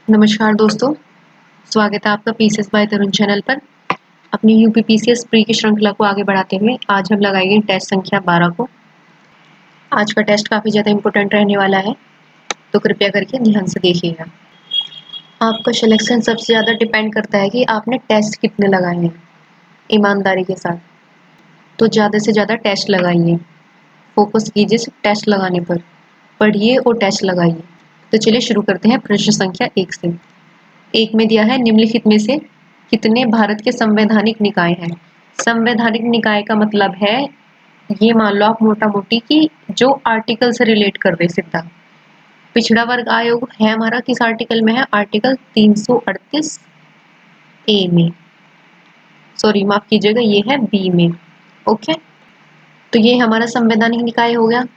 नमस्कार दोस्तों, स्वागत है आपका पीसीएस बाय तरुण चैनल पर। अपनी यूपी पीसीएस प्री की श्रृंखला को आगे बढ़ाते हुए आज हम लगाएंगे टेस्ट संख्या 12 को। आज का टेस्ट काफ़ी ज़्यादा इम्पोर्टेंट रहने वाला है, तो कृपया करके ध्यान से देखिएगा। आपका सिलेक्शन सबसे ज़्यादा डिपेंड करता है कि आपने टेस्ट कितने लगाए हैं, ईमानदारी के साथ। तो ज़्यादा से ज़्यादा टेस्ट लगाइए, फोकस कीजिए सिर्फ टेस्ट लगाने पर, पढ़िए और टेस्ट लगाइए। तो चलिए शुरू करते हैं प्रश्न संख्या 1 से। 1 में दिया है निम्नलिखित में से कितने भारत के संवैधानिक निकाय हैं। संवैधानिक निकाय का मतलब है, ये मान लो आप मोटा मोटी कि जो आर्टिकल से रिलेट कर रहे सीधा। पिछड़ा वर्ग आयोग है हमारा किस आर्टिकल में है, आर्टिकल 338 ए में, सॉरी माफ कीजिएगा ये है बी में। ओके, तो ये हमारा संवैधानिक निकाय हो गया।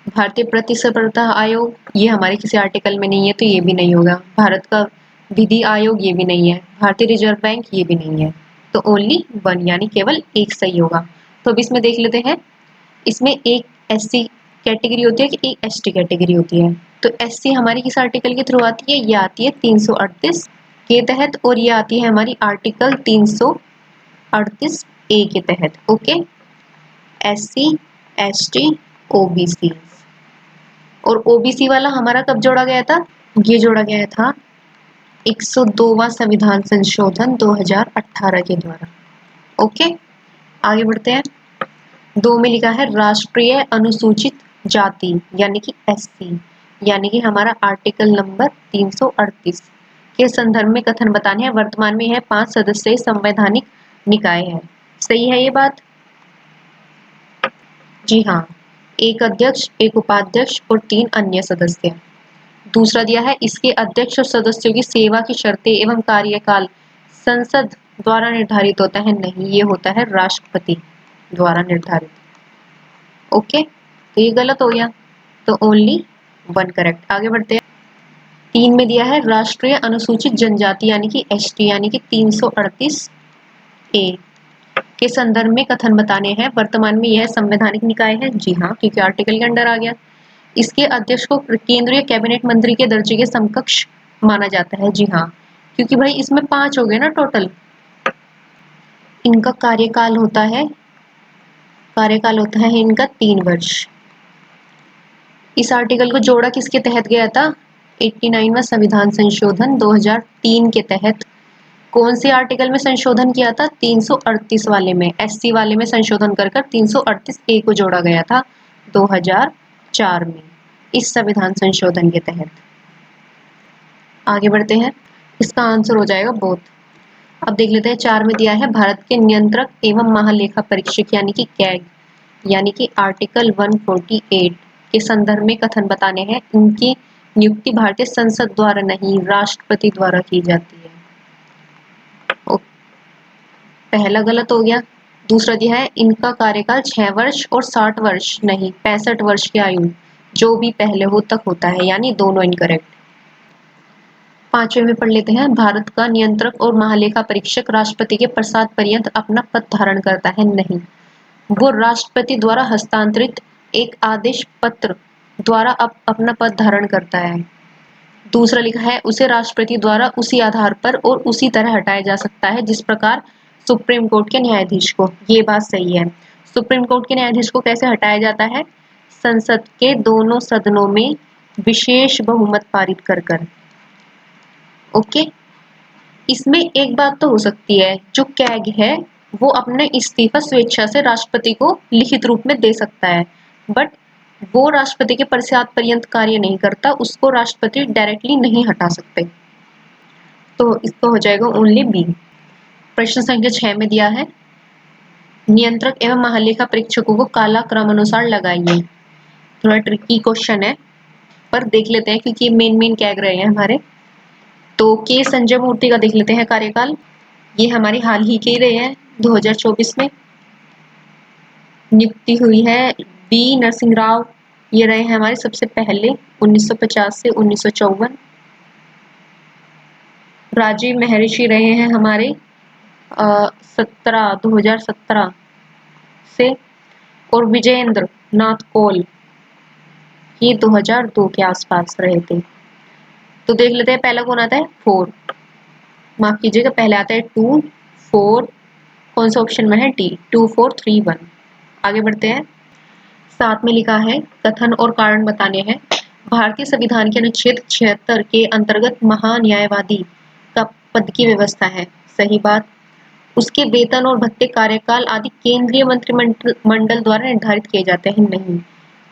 भारतीय प्रतिस्पर्धा आयोग ये हमारे किसी आर्टिकल में नहीं है, तो ये भी नहीं होगा। भारत का विधि आयोग ये भी नहीं है। भारतीय रिजर्व बैंक ये भी नहीं है। तो ओनली वन यानी केवल एक सही होगा। तो अब इसमें देख लेते हैं, इसमें एक एससी कैटेगरी होती है कि एक एसटी कैटेगरी होती है। तो एससी हमारी किस आर्टिकल के थ्रू आती है, ये आती है 338 के तहत, और ये आती है हमारी आर्टिकल 338 ए के तहत। ओके, एससी एसटी ओबीसी, और ओबीसी वाला हमारा कब जोड़ा गया था, ये जोड़ा गया था 102वां संविधान संशोधन 2018 के द्वारा। ओके, आगे बढ़ते हैं। 2 में लिखा है राष्ट्रीय अनुसूचित जाति यानी कि एससी, यानी कि हमारा आर्टिकल नंबर 338 के संदर्भ में कथन बताने हैं। वर्तमान में यह 5 सदस्यीय संवैधानिक निकाय है। सही है ये बात? जी हाँ, एक अध्यक्ष, एक उपाध्यक्ष और 3 अन्य सदस्य। दूसरा दिया है इसके अध्यक्ष और सदस्यों की सेवा की शर्तें एवं कार्यकाल संसद द्वारा निर्धारित होता है। नहीं, ये होता है राष्ट्रपति द्वारा निर्धारित। ओके, तो ये गलत हो गया, तो ओनली वन करेक्ट। आगे बढ़ते हैं। 3 में दिया है राष्ट्रीय अनुसूचित जनजाति यानी कि एसटी, यानी कि 338 ए के संदर्भ में कथन बताने हैं। वर्तमान में यह संवैधानिक निकाय है। जी हाँ, क्योंकि आर्टिकल के अंडर आ गया। इसके अध्यक्ष को केंद्रीय कैबिनेट मंत्री के दर्जे के समकक्ष माना जाता है। जी हाँ, क्योंकि भाई इसमें 5 हो गए ना टोटल। इनका कार्यकाल होता है इनका 3 वर्ष। इस आर्टिकल को जोड़ा किसके तहत गया था, 89वां संविधान संशोधन 2003 के तहत। कौन से आर्टिकल में संशोधन किया था, 338 वाले में, एससी वाले में संशोधन कर 338 ए को जोड़ा गया था 2004 में, इस संविधान संशोधन के तहत। आगे बढ़ते हैं, इसका आंसर हो जाएगा बोथ। अब देख लेते हैं। 4 में दिया है भारत के नियंत्रक एवं महालेखा परीक्षक यानी कि कैग, यानी कि आर्टिकल 148 के संदर्भ में कथन बताने हैं। इनकी नियुक्ति भारतीय संसद द्वारा नहीं, राष्ट्रपति द्वारा की जाती है। पहला गलत हो गया। दूसरा दिया है इनका कार्यकाल 6 वर्ष और 60 वर्ष नहीं, 65 वर्ष की आयु जो भी पहले हो तक होता है, यानी दोनों इनकरेक्ट। 5वें में पढ़ लेते हैं। भारत का नियंत्रक और महालेखा परीक्षक राष्ट्रपति के प्रसाद पर्यंत अपना पद धारण करता है। नहीं, वो राष्ट्रपति द्वारा हस्तांतरित एक आदेश पत्र द्वारा अपना पद धारण करता है। दूसरा लिखा है उसे राष्ट्रपति द्वारा उसी आधार पर और उसी तरह हटाया जा सकता है जिस प्रकार सुप्रीम कोर्ट के न्यायाधीश को। ये बात सही है। सुप्रीम कोर्ट के न्यायाधीश को कैसे हटाया जाता है, संसद के दोनों सदनों में विशेष बहुमत पारित कर कर। ओके, इसमें एक बात तो हो सकती है, जो कैग है वो अपने इस्तीफा स्वेच्छा से राष्ट्रपति को लिखित रूप में दे सकता है, बट वो राष्ट्रपति के प्रसाद पर्यंत कार्य नहीं करता, उसको राष्ट्रपति डायरेक्टली नहीं हटा सकते। तो इसको हो जाएगा ओनली बी। प्रश्न संख्या 6 में दिया है नियंत्रक एवं महालेखा परीक्षकों को काला क्रम अनुसार लगाइए। थोड़ा ट्रिकी क्वेश्चन है, पर देख लेते हैं क्योंकि मेन कैग रहे हैं हमारे। तो के संजय मूर्ति का देख लेते हैं कार्यकाल। ये हमारे हाल ही के ही रहे हैं, 2024 में नियुक्ति हुई है। बी नरसिंह राव ये रहे हैं हमारे सबसे पहले 1950 से 1954। राजीव महर्षि रहे हैं हमारे 2017 से, और विजेंद्र नाथ कौल ये 2002 के आसपास रहे थे। तो देख लेते हैं पहला कौन आता है 4, माफ कीजिएगा पहले आता है 2 4, कौन सा ऑप्शन में है डी 2 4 3 1। आगे बढ़ते हैं। साथ में लिखा है कथन और कारण बताने हैं। भारतीय संविधान के अनुच्छेद 76 के अंतर्गत महान्यायवादी का पद की व्यवस्था है। सही बात। उसके वेतन और भत्ते कार्यकाल आदि केंद्रीय मंत्रिमंडल द्वारा निर्धारित किए जाते हैं। नहीं,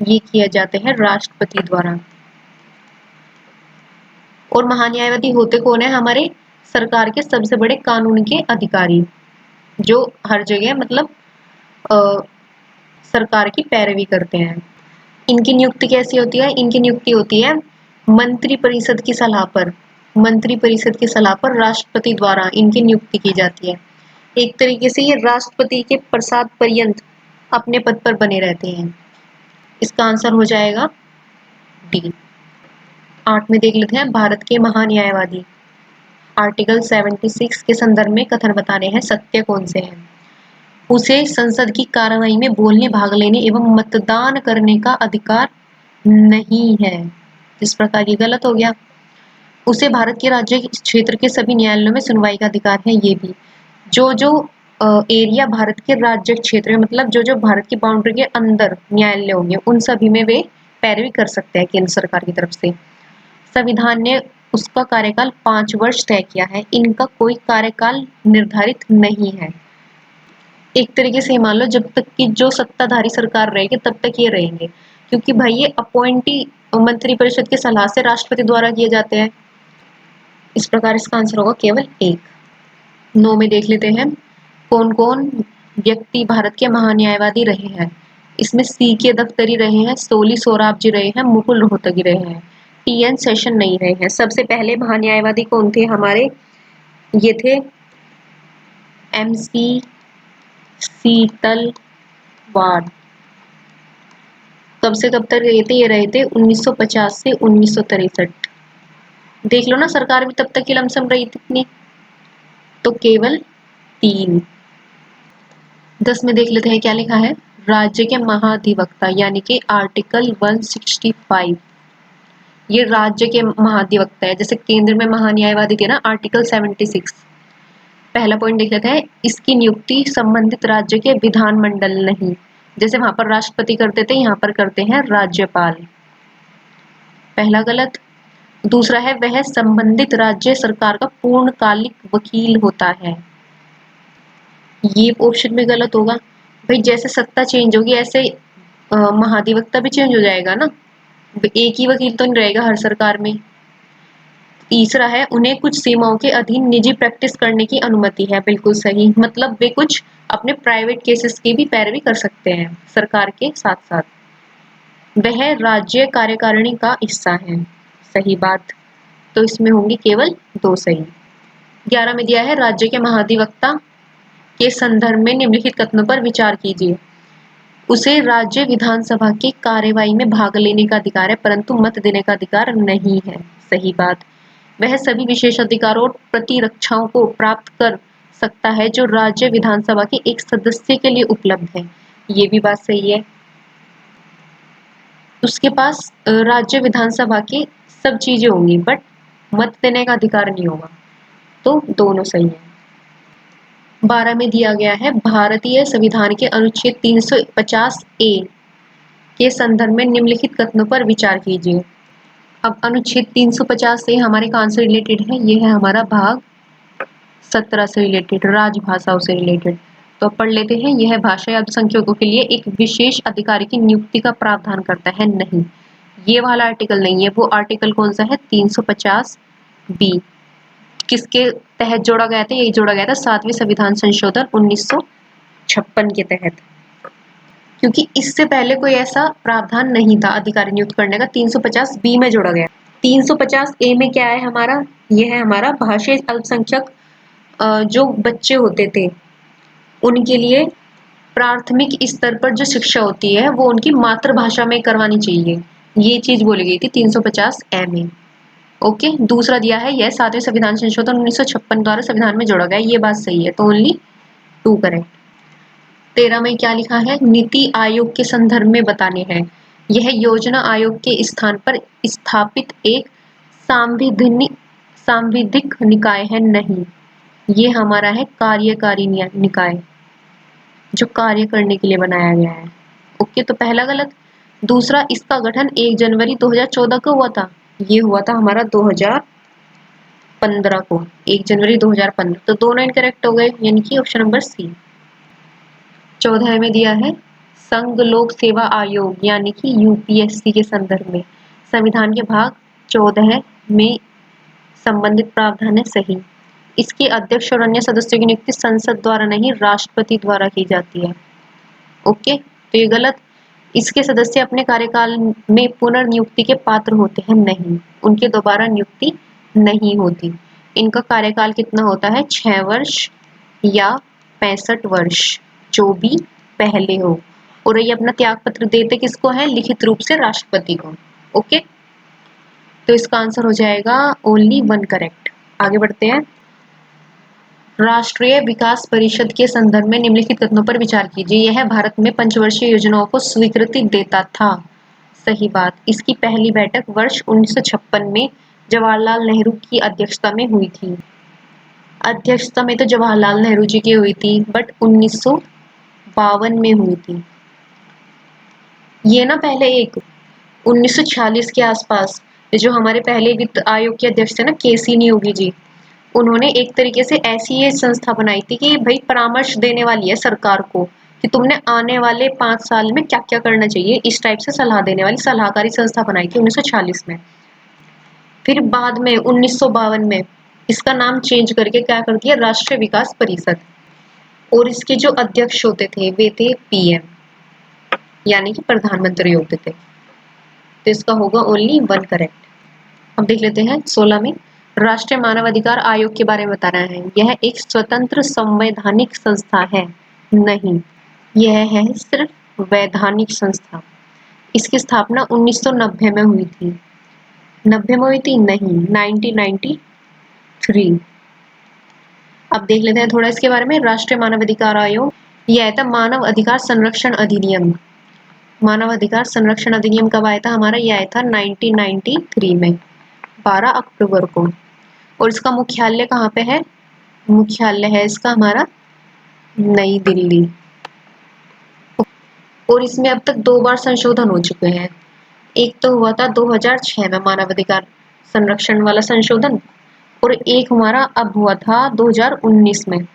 ये किए जाते हैं राष्ट्रपति द्वारा। और महान्यायवादी होते कौन है? हमारे सरकार के सबसे बड़े कानून के अधिकारी, जो हर जगह मतलब सरकार की पैरवी करते हैं। इनकी नियुक्ति कैसी होती है? इनकी नियुक्ति होती है मंत्री परिषद की सलाह पर। मंत्री परिषद की सलाह पर राष्ट्रपति द्वारा इनकी नियुक्ति की जाती है। एक तरीके से ये राष्ट्रपति के प्रसाद पर्यंत अपने पद पर बने रहते हैं। इसका आंसर हो जाएगा डी। 8 में देख लेते हैं भारत के महान्यायवादी। आर्टिकल 76 के संदर्भ में कथन बताने हैं, सत्य कौन से हैं? उसे संसद की कार्यवाही में बोलने, भाग लेने एवं मतदान करने का अधिकार नहीं है। इस प्रकार ये गलत हो गया। उसे भारत के राज्य क्षेत्र के सभी न्यायालयों में सुनवाई का अधिकार है। ये भी जो एरिया भारत के राज्य क्षेत्र में, मतलब जो भारत की बाउंड्री के अंदर न्यायालय होंगे उन सभी में वे पैरवी कर सकते हैं केंद्र सरकार की तरफ से। संविधान ने उसका कार्यकाल 5 वर्ष तय किया है। इनका कोई कार्यकाल निर्धारित नहीं है। एक तरीके से मान लो जब तक कि जो सत्ताधारी सरकार रहेगी तब तक ये रहेंगे, क्योंकि भाई ये अपॉइंटी मंत्रिपरिषद की सलाह से राष्ट्रपति द्वारा किए जाते हैं। इस प्रकार इसका आंसर होगा केवल 1। 9 में देख लेते हैं कौन कौन व्यक्ति भारत के महान्यायवादी रहे हैं। इसमें सी के दफ्तरी रहे हैं, सोली सोराब जी रहे हैं, मुकुल रोहतगी रहे हैं, टी.एन. सेशन नहीं रहे हैं। सबसे पहले महान्यायवादी कौन थे हमारे? ये थे एम.सी. सीतलवाड़। कब से कब तक रहे थे? ये रहे थे 1950 से 1963। देख लो ना, सरकार भी तब तक की लमसम रही थी इतनी, तो केवल 3। 10 में देख लेते हैं क्या लिखा है। राज्य के महाधिवक्ता यानी कि आर्टिकल 165, ये राज्य के महाधिवक्ता है। जैसे केंद्र में महान्यायवादी थे ना, आर्टिकल 76। पहला पॉइंट देख लेते हैं, इसकी नियुक्ति संबंधित राज्य के विधानमंडल नहीं, जैसे वहां पर राष्ट्रपति करते थे यहाँ पर करते हैं राज्यपाल। पहला गलत। दूसरा है वह संबंधित राज्य सरकार का पूर्णकालिक वकील होता है। ये ऑप्शन में गलत होगा। भाई जैसे सत्ता चेंज होगी ऐसे महाधिवक्ता भी चेंज हो जाएगा ना, एक ही वकील तो नहीं रहेगा हर सरकार में। तीसरा है उन्हें कुछ सीमाओं के अधीन निजी प्रैक्टिस करने की अनुमति है। बिल्कुल सही, मतलब वे कुछ अपने प्राइवेट केसेस की भी पैरवी कर सकते हैं सरकार के साथ साथ। वह राज्य कार्यकारिणी का हिस्सा है। सही बात। तो इसमें होंगी केवल 2 सही। 11 में दिया है राज्य के महाधिवक्ता के संदर्भ में निम्नलिखित कथनों पर विचार कीजिए। उसे राज्य विधानसभा की कार्यवाही में भाग लेने का अधिकार है परंतु मत देने का अधिकार नहीं है। सही बात। वह सभी विशेष अधिकारों और प्रतिरक्षाओं को प्राप्त कर सकता है जो राज्य विधानसभा के एक सदस्य के लिए उपलब्ध है। ये भी बात सही है। उसके पास राज्य विधानसभा की सब चीजें होंगी बट मत देने का अधिकार नहीं होगा। तो दोनों सही है। 12 में दिया गया है भारतीय संविधान के अनुच्छेद 350 ए के संदर्भ में निम्नलिखित कथनों पर विचार कीजिए। अब अनुच्छेद 350 से हमारे कौन से रिलेटेड है? ये है हमारा भाग 17 से रिलेटेड, राजभाषाओं से रिलेटेड। तो पढ़ लेते हैं। यह भाषा अल्पसंख्यकों के लिए एक विशेष अधिकारी की नियुक्ति का प्रावधान करता है। नहीं, ये वाला आर्टिकल नहीं है। वो आर्टिकल कौन सा है? 350 बी। किसके तहत जोड़ा गया था? ये जोड़ा गया था 7वें संविधान संशोधन 1956 के तहत, क्योंकि इससे पहले कोई ऐसा प्रावधान नहीं था अधिकारी नियुक्त करने का। 350 बी में जोड़ा गया। 350 ए में क्या है हमारा? यह है हमारा भाषाई अल्पसंख्यक जो बच्चे होते थे उनके लिए प्राथमिक स्तर पर जो शिक्षा होती है वो उनकी मातृभाषा में करवानी चाहिए। ये चीज बोली गई थी 350 ए में। ओके। दूसरा दिया है यह 7वें संविधान संशोधन 1956 द्वारा संविधान में जोड़ा गया। ये बात सही है, तो ओनली 2 करेक्ट। 13 में क्या लिखा है? नीति आयोग के संदर्भ में बताने हैं। यह योजना आयोग के स्थान पर स्थापित एक सांविधिक सांविधिक निकाय है, नहीं। ये हमारा है कार्यकारी निकाय, जो कार्य करने के लिए बनाया गया है। ओके, तो पहला गलत। दूसरा, इसका गठन 1 जनवरी 2014 को हुआ था। ये हुआ था हमारा 2015 को, 1 जनवरी 2015। तो दोनों इनकरेक्ट हो गए, यानी कि ऑप्शन नंबर सी। 14 में दिया है संघ लोक सेवा आयोग यानी कि यूपीएससी के संदर्भ में संविधान के भाग 14 में संबंधित प्रावधान है सही। इसके अध्यक्ष और अन्य सदस्यों की नियुक्ति संसद द्वारा नहीं, राष्ट्रपति द्वारा की जाती है। ओके, तो ये गलत। इसके सदस्य अपने कार्यकाल में पुनर्नियुक्ति के पात्र होते हैं, नहीं, उनके दोबारा नियुक्ति नहीं होती। इनका कार्यकाल कितना होता है, 6 वर्ष या 65 वर्ष, जो भी पहले हो। और ये अपना त्याग पत्र देते किसको है, लिखित रूप से राष्ट्रपति को। ओके, तो इसका आंसर हो जाएगा ओनली 1 करेक्ट। आगे बढ़ते हैं। राष्ट्रीय विकास परिषद के संदर्भ में निम्नलिखित कथनों पर विचार कीजिए। यह भारत में पंचवर्षीय योजनाओं को स्वीकृति देता था, सही बात। इसकी पहली बैठक वर्ष 1956 में जवाहरलाल नेहरू की अध्यक्षता में हुई थी। अध्यक्षता में तो जवाहरलाल नेहरू जी की हुई थी, बट 1952 में हुई थी। ये ना पहले एक 1946 के आसपास जो हमारे पहले वित्त आयोग के अध्यक्ष थे ना, केसी नियोगी जी, उन्होंने एक तरीके से ऐसी ये संस्था बनाई थी कि भाई परामर्श देने वाली है सरकार को कि तुमने आने वाले 5 साल में क्या क्या करना चाहिए, इस टाइप से सलाह देने वाली सलाहकारी संस्था बनाई थी 1946 में। फिर बाद में 1952 में इसका नाम चेंज करके क्या कर दिया, राष्ट्रीय विकास परिषद। और इसके जो अध्यक्ष होते थे वे थे पीएम, यानी कि प्रधानमंत्री होते थे। तो इसका होगा ओनली 1 करेक्ट। अब देख लेते हैं 16 में। राष्ट्रीय मानव अधिकार आयोग के बारे में बता रहा है। यह एक स्वतंत्र संवैधानिक संस्था है, नहीं, यह है सिर्फ वैधानिक संस्था। इसकी स्थापना 1990 में हुई थी। 90 में हुई थी, नहीं, 1993। अब देख लेते हैं थोड़ा इसके बारे में। राष्ट्रीय मानव अधिकार आयोग, यह आया था मानव अधिकार संरक्षण अधिनियम। मानव अधिकार संरक्षण अधिनियम कब आया था हमारा, यह आया था 1993 में, 12 अक्टूबर को। और इसका मुख्यालय कहाँ पे है, मुख्यालय है इसका हमारा नई दिल्ली। और इसमें अब तक 2 बार संशोधन हो चुके हैं। एक तो हुआ था 2006 में मानव अधिकार संरक्षण वाला संशोधन, और एक हमारा अब हुआ था 2019 में।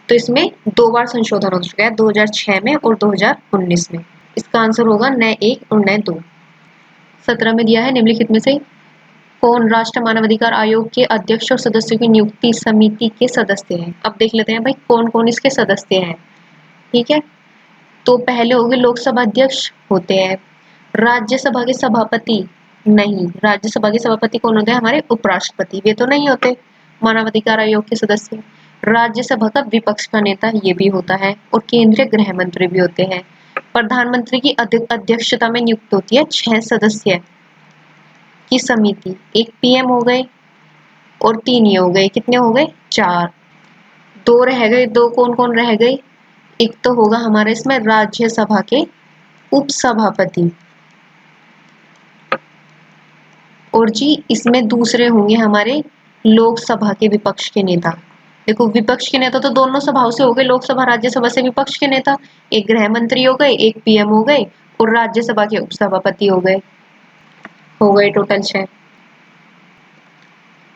तो इसमें 2 बार संशोधन हो चुका है, 2006 में और 2019 में। इसका आंसर होगा न 1 और न 2। 17 में दिया है निम्नलिखित में से कौन राष्ट्रीय मानवाधिकार आयोग के अध्यक्ष और सदस्यों की नियुक्ति समिति के सदस्य हैं। अब देख लेते हैं भाई कौन कौन इसके सदस्य हैं। ठीक है, तो पहले होंगे लोकसभा अध्यक्ष होते हैं, राज्यसभा के सभापति नहीं, राज्यसभा के सभापति कौन होते हैं, हमारे उपराष्ट्रपति, वे तो नहीं होते मानवाधिकार आयोग के सदस्य। राज्यसभा का विपक्ष का नेता ये भी होता है, और केंद्रीय गृह मंत्री भी होते हैं। प्रधानमंत्री की अध्यक्षता में नियुक्त होती है 6 सदस्य की समिति, एक पीएम हो गए और 3 ये हो गए, कितने हो गए, 4। 2 रह गए, 2 कौन कौन रह गए, एक तो होगा हमारे इसमें राज्यसभा के उपसभापति, और जी इसमें दूसरे होंगे हमारे लोकसभा के विपक्ष के नेता। देखो विपक्ष के नेता तो दोनों सभाओं से हो गए, लोकसभा राज्यसभा से विपक्ष के नेता, एक गृह मंत्री हो गए, एक पीएम हो गए, और राज्यसभा के उपसभापति हो गए टोटल 6।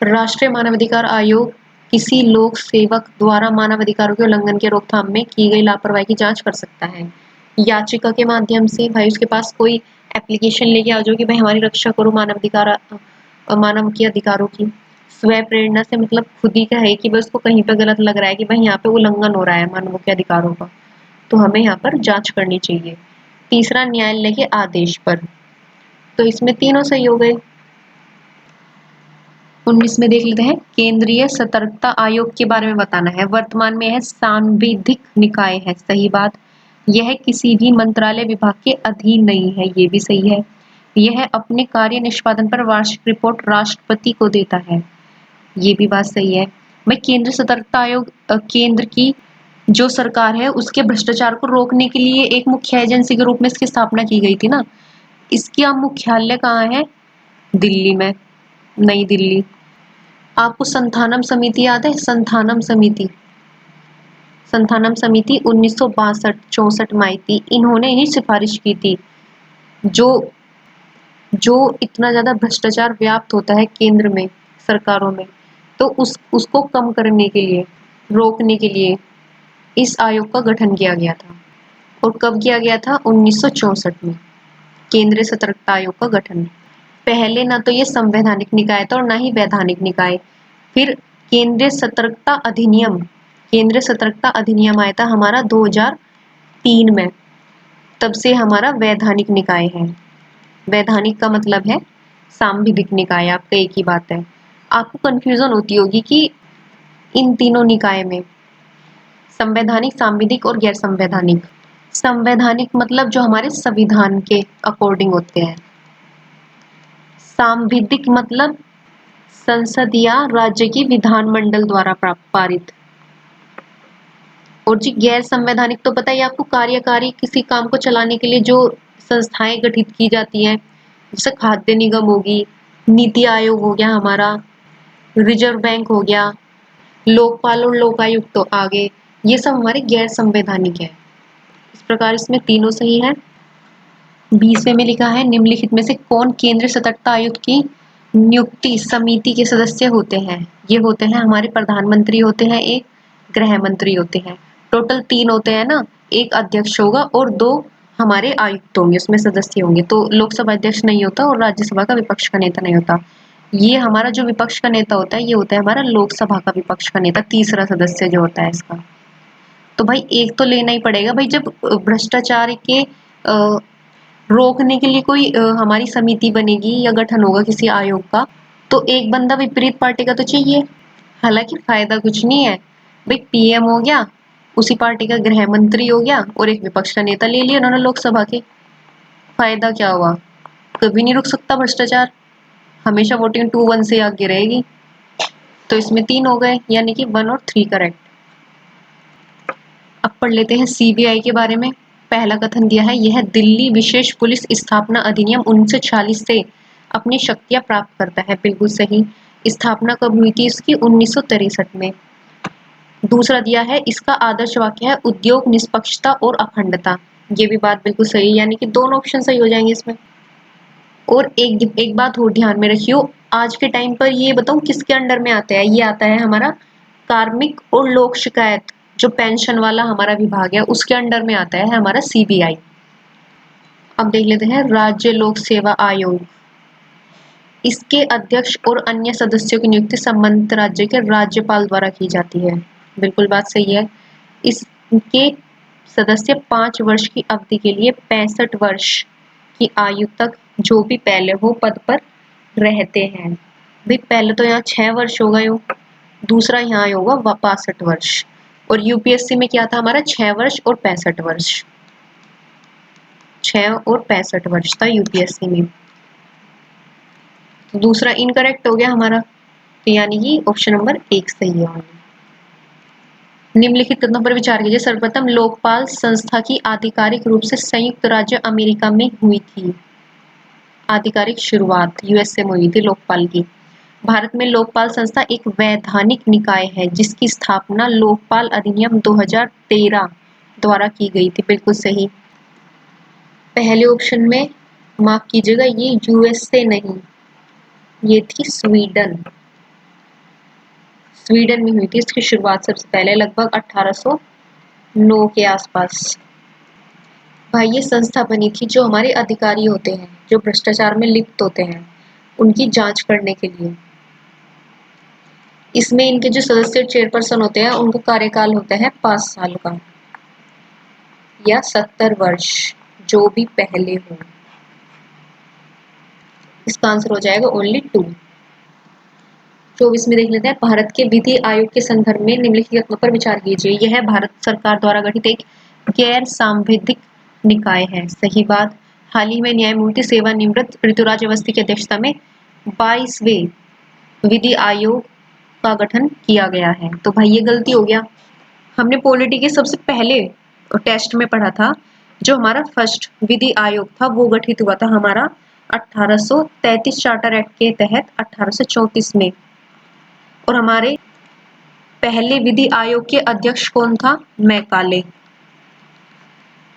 राष्ट्रीय मानवाधिकार आयोग किसी लोक सेवक द्वारा मानवाधिकारों के उल्लंघन के रोकथाम में की गई लापरवाही की जांच कर सकता है याचिका के माध्यम से। भाई उसके पास कोई एप्लीकेशन लेके आ जाओ कि भाई हमारी रक्षा करो मानव के अधिकारों की, स्व प्रेरणा से मतलब खुद ही कहे कि भाई उसको कहीं पर गलत लग रहा है कि भाई यहाँ पे उल्लंघन हो रहा है मानव के अधिकारों का, तो हमें यहाँ पर जांच करनी चाहिए। तीसरा, न्यायालय के आदेश पर, तो इसमें तीनों सही हो गए। 19 में देख लेते हैं, केंद्रीय सतर्कता आयोग के बारे में बताना है। वर्तमान में यह सांविधिक निकाय है, सही बात। यह किसी भी मंत्रालय विभाग के अधीन नहीं है, ये भी सही है। यह अपने कार्य निष्पादन पर वार्षिक रिपोर्ट राष्ट्रपति को देता है, ये भी बात सही है। मैं केंद्रीय सतर्कता आयोग केंद्र की जो सरकार है उसके भ्रष्टाचार को रोकने के लिए एक मुख्य एजेंसी के रूप में इसकी स्थापना की गई थी ना। इसकी अब मुख्यालय कहाँ है, दिल्ली में, नई दिल्ली। आपको संथानम समिति याद है? संथानम समिति, संथानम समिति 1962-64 में आई थी। इन्होंने ही सिफारिश की थी, जो जो इतना ज़्यादा भ्रष्टाचार व्याप्त होता है केंद्र में, सरकारों में, तो उसको कम करने के लिए, रोकने के लिए इस आयोग का गठन किया गया था। और कब किया गया था? 1964 में, केंद्रीय सतर्कता आयोग का गठन। पहले ना तो ये संवैधानिक निकाय था और ना ही वैधानिक निकाय। फिर केंद्रीय सतर्कता अधिनियम, केंद्रीय सतर्कता अधिनियम आया था हमारा 2003 में, तब से हमारा वैधानिक निकाय है। वैधानिक का मतलब है सांविधिक निकाय, आपका एक ही बात है। आपको कंफ्यूजन होती होगी कि इन तीनों निकाय में संवैधानिक, सांविधिक और गैर संवैधानिक। संवैधानिक मतलब जो हमारे संविधान के अकॉर्डिंग होते हैं। सांविधिक मतलब संसद या राज्य की विधानमंडल द्वारा पारित। और जी गैर संवैधानिक तो पता ही आपको, कार्यकारी, किसी काम को चलाने के लिए जो संस्थाएं गठित की जाती हैं, जैसे खाद्य निगम होगी, नीति आयोग हो गया हमारा, रिजर्व बैंक हो गया, लोकपाल और लोकायुक्त तो आगे, ये सब हमारे गैर संवैधानिक है। इस प्रकार इसमें तीनों सही है। 20वें में लिखा है निम्नलिखित में से कौन केंद्रीय सतर्कता आयुक्त की नियुक्ति समिति के सदस्य होते हैं? ये होते हैं हमारे प्रधानमंत्री होते हैं, एक गृह मंत्री होते हैं। टोटल 3 होते हैं ना, एक अध्यक्ष होगा और 2 हमारे आयुक्त होंगे, उसमें सदस्य होंगे। तो लोकसभा अध्यक्ष नहीं होता और राज्यसभा का विपक्ष का नेता नहीं होता। ये हमारा जो विपक्ष का नेता होता है, ये होता है हमारा लोकसभा का विपक्ष का नेता, तीसरा सदस्य जो होता है इसका। तो भाई एक तो लेना ही पड़ेगा भाई, जब भ्रष्टाचार के रोकने के लिए कोई हमारी समिति बनेगी या गठन होगा किसी आयोग का, तो एक बंदा विपरीत पार्टी का तो चाहिए। हालांकि फायदा कुछ नहीं है भाई, पीएम हो गया, उसी पार्टी का गृह मंत्री हो गया और एक विपक्ष का नेता ले लिया उन्होंने लोकसभा के। फायदा क्या हुआ? कभी नहीं रुक सकता भ्रष्टाचार, हमेशा वोटिंग 2-1 से आगे रहेगी। तो इसमें 3 हो गए, यानी कि 1 और 3 करेक्ट। अब पढ़ लेते हैं सीबीआई के बारे में। पहला कथन दिया है, यह दिल्ली विशेष पुलिस स्थापना अधिनियम 1940 से अपनी शक्तियां प्राप्त करता है। बिल्कुल सही। स्थापना कब हुई थी इसकी? 1963 में। दूसरा दिया है, इसका आदर्श वाक्य है उद्योग निष्पक्षता और अखंडता। ये भी बात बिल्कुल सही, यानी कि दोनों ऑप्शन सही हो जाएंगे इसमें। और एक बात और ध्यान में रखियो, आज के टाइम पर ये बताऊं किसके अंडर में आता है? ये आता है हमारा कार्मिक और लोक शिकायत, जो पेंशन वाला हमारा विभाग है, उसके अंडर में आता है हमारा सीबीआई। अब देख लेते हैं राज्य लोक सेवा आयोग। इसके अध्यक्ष और अन्य सदस्यों की नियुक्ति संबंधित राज्य के राज्यपाल द्वारा की जाती है। बिल्कुल बात सही है। इसके सदस्य 5 वर्ष की अवधि के लिए 65 वर्ष की आयु तक जो भी पहले हो पद पर रहते हैं। भाई पहले तो यहाँ 6 वर्ष होगा यो, दूसरा यहाँ होगा 62 वर्ष। और यूपीएससी में क्या था हमारा? 6 वर्ष और 65 वर्ष, 6 और 65 वर्ष था यूपीएससी में। तो दूसरा इनकरेक्ट हो गया हमारा, तो यानी कि ऑप्शन नंबर 1 सही है। निम्नलिखित कथनों पर विचार कीजिए। सर्वप्रथम लोकपाल संस्था की आधिकारिक रूप से संयुक्त राज्य अमेरिका में हुई थी। आधिकारिक शुरुआत यूएसए में हुई थी लोकपाल की। भारत में लोकपाल संस्था एक वैधानिक निकाय है जिसकी स्थापना लोकपाल अधिनियम 2013 द्वारा की गई थी। बिल्कुल सही। पहले ऑप्शन में माफ कीजिएगा, ये यूएसए नहीं, ये थी स्वीडन। स्वीडन में हुई थी इसकी शुरुआत सबसे पहले, लगभग 1809 के आसपास। भाई ये संस्था बनी थी जो हमारे अधिकारी होते हैं, जो भ्रष्टाचार में लिप्त होते हैं, उनकी जांच करने के लिए। इसमें इनके जो सदस्य चेयरपर्सन होते हैं उनका कार्यकाल होता है 5 साल का या 70 वर्ष, जो भी पहले हो। इसका आंसर हो जाएगा ओनली 2। 24 में देख लेते हैं, भारत के विधि आयोग के संदर्भ में निम्नलिखित कथनों पर विचार कीजिए। यह भारत सरकार द्वारा गठित एक गैर सांविधिक निकाय है। सही बात। हाल ही में न्यायमूर्ति सेवानिवृत्त ऋतुराज अवस्थी की अध्यक्षता में 22वें विधि आयोग का गठन किया गया है। तो भाई ये गलती हो गया, हमने पॉलिटी के सबसे पहले टेस्ट में पढ़ा था, जो हमारा फर्स्ट विधि आयोग था वो गठित हुआ था हमारा 1833 चार्टर एक्ट के तहत 1834 में। और हमारे पहले विधि आयोग के अध्यक्ष कौन था? मैकाले।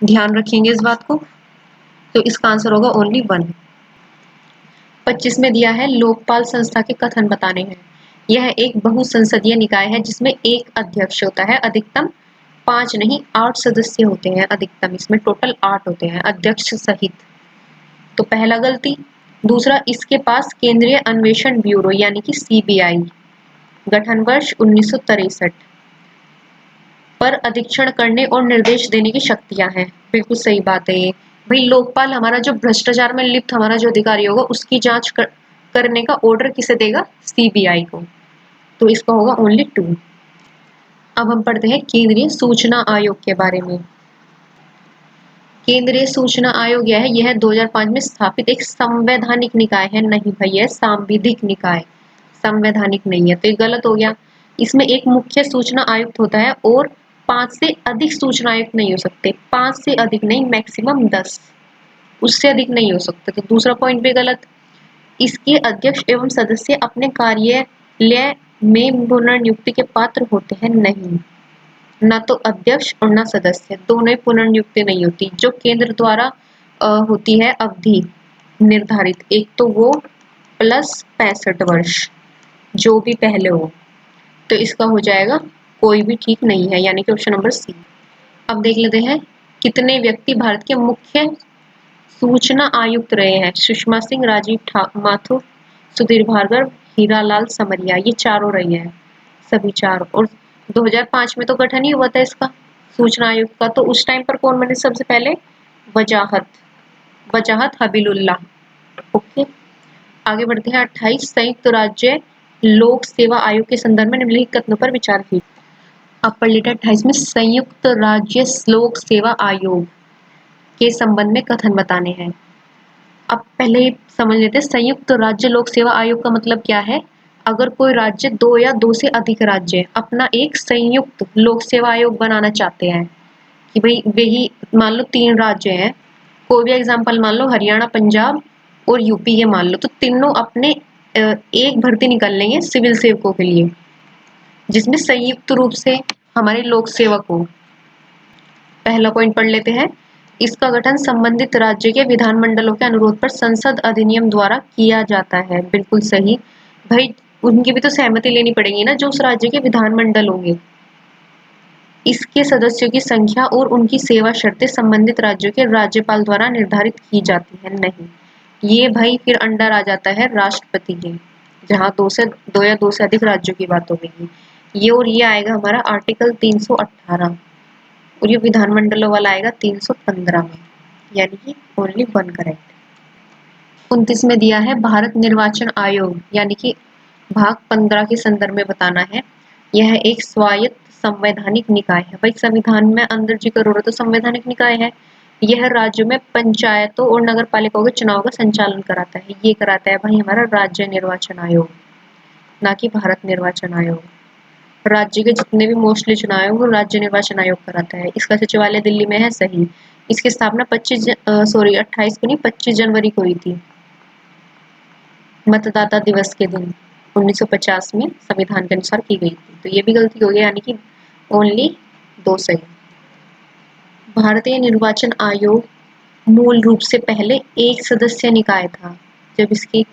ध्यान रखेंगे इस बात को। तो इसका आंसर होगा ओनली 1। 25 में दिया है लोकपाल संस्था के कथन बताने हैं। यह एक बहुसंसदीय निकाय है जिसमें एक अध्यक्ष होता है, अधिकतम 5 नहीं 8 सदस्य होते हैं अधिकतम, इसमें टोटल 8 होते हैं अध्यक्ष सहित। तो पहला गलती। दूसरा, इसके पास केंद्रीय अन्वेषण ब्यूरो यानी कि सीबीआई, गठन वर्ष 1963 पर अधीक्षण करने और निर्देश देने की शक्तियां हैं। बिल्कुल सही बात है ये। भाई लोकपाल हमारा जो भ्रष्टाचार में लिप्त हमारा जो अधिकारी होगा उसकी जांच करने का ऑर्डर किसे देगा? सीबीआई को। तो इसका होगा ओनली 2। अब हम पढ़ते हैं केंद्रीय सूचना आयोग के बारे में। केंद्रीय सूचना आयोग यह 2005 में स्थापित एक संवैधानिक निकाय है। नहीं भाई, यह सांविधिक निकाय, संवैधानिक नहीं है, तो ये गलत हो गया। इसमें एक मुख्य सूचना आयुक्त होता है और 5 से अधिक सूचना आयुक्त नहीं हो सकते। 5 से अधिक नहीं, मैक्सिमम 10, उससे अधिक नहीं हो सकते। तो दूसरा पॉइंट भी गलत। इसके अध्यक्ष एवं सदस्य अपने कार्यालय में पुनर्नियुक्ति के पात्र होते हैं? नहीं, ना तो अध्यक्ष और ना सदस्य, दोनों पुनर्नियुक्ति नहीं होती। जो केंद्र द्वारा होती है अवधि निर्धारित, एक तो वो प्लस 65 वर्ष, जो भी पहले हो। तो इसका हो जाएगा कोई भी ठीक नहीं है, यानी कि ऑप्शन नंबर सी। अब देख लेते हैं कितने व्यक्ति भारत के मुख्य सूचना आयुक्त रहे हैं। सुषमा सिंह, राजीव माथुर, सुधीर भार्गव, हीरालाल समरिया, ये चारों रहे हैं, सभी चार। और 2005 में तो गठन ही हुआ था इसका, सूचना आयोग का। तो उस टाइम पर कौन बने सबसे पहले? वजाहत हबीबुल्लाह। ओके, आगे बढ़ते हैं। 28 संयुक्त राज्य लोक सेवा आयोग के संदर्भ में निम्नलिखित कथनों पर विचार कीजिए। अब पढ़ लेते हैं 28 में संयुक्त राज्य लोक सेवा आयोग के संबंध में कथन बताने हैं। अब पहले समझ लेते हैं संयुक्त राज्य लोक सेवा आयोग का मतलब क्या है। अगर कोई राज्य 2 या 2 से अधिक राज्य अपना एक संयुक्त लोक सेवा आयोग बनाना चाहते हैं, कि भाई वही मान लो 3 राज्य हैं, कोई भी एग्जांपल मान लो हरियाणा, पंजाब और यूपी ये मान लो, तो तीनों अपने एक भर्ती निकाल लेंगे सिविल सेवकों के लिए, जिसमें संयुक्त रूप से हमारे लोक सेवक हो। पहला पॉइंट पढ़ लेते हैं। इसका गठन संबंधित राज्य के विधानमंडलों के अनुरोध पर संसद अधिनियम द्वारा किया जाता है। बिल्कुल सही भाई, उनकी भी तो सहमति लेनी पड़ेगी ना, जो उस राज्य के विधानमंडल होंगे। इसके सदस्यों की संख्या और उनकी सेवा शर्तें संबंधित राज्यों के राज्यपाल द्वारा निर्धारित की जाती है। नहीं, ये भाई फिर अंडर आ जाता है राष्ट्रपति के, जहाँ 2 या 2 से अधिक राज्यों की बात होगी ये। और ये आएगा हमारा आर्टिकल 318, और ये विधानमंडलों वाला आएगा 315 में, यानी कि ओनली 1 करेक्ट। 29 में दिया है भारत निर्वाचन आयोग, यानी कि भाग 15 के संदर्भ में बताना है। यह एक स्वायत्त संवैधानिक निकाय है। भाई संविधान में अंदर जी करोड़ तो संवैधानिक निकाय है। यह राज्यों में पंचायतों और नगर पालिकाओं के चुनाव का संचालन कराता है। ये कराता है भाई हमारा राज्य निर्वाचन आयोग, ना कि भारत निर्वाचन आयोग। राज्य के जितने भी मोस्टली चुनाव है वो राज्य निर्वाचन आयोग कराता है। इसका सचिवालय दिल्ली में है। सही। इसकी स्थापना 28 को नहीं 25 जनवरी को हुई थी, मतदाता दिवस के दिन 1950 में संविधान के अनुसार की गई थी। तो ये भी गलती हो गई, यानी कि ओनली 2 सही। भारतीय निर्वाचन आयोग मूल रूप से पहले एक सदस्य निकाय था। जब इसकी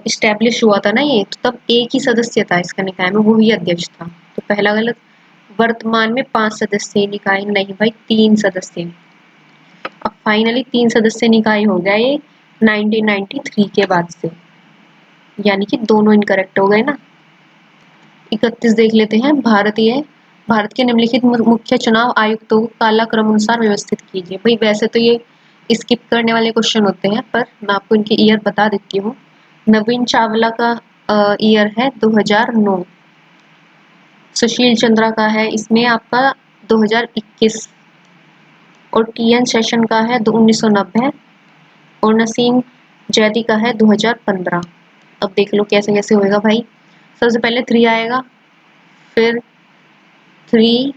इस्टेब्लिश हुआ था ना ये, तो तब एक ही सदस्य था इसका निकाय में, वो ही अध्यक्ष था। तो पहला गलत। वर्तमान में 5 सदस्य निकाय नहीं भाई 3 सदस्य। अब फाइनली 3 सदस्य निकाय हो गया ये 1993 के बाद से, यानी कि दोनों इनकरेक्ट हो गए ना। 31 देख लेते हैं। भारत के निम्नलिखित मुख्य चुनाव आयुक्तों को कालक्रम अनुसार व्यवस्थित कीजिए। भाई वैसे तो ये स्किप करने वाले क्वेश्चन होते हैं, पर मैं आपको इनके ईयर बता देती हूँ। नवीन चावला का ईयर है 2009, सुशील चंद्रा का है इसमें आपका 2021, और TN सेशन का है 1990, और नसीम जैदी का है 2015। अब देख लो कैसे कैसे होएगा भाई। सबसे पहले 3 आएगा, फिर 3,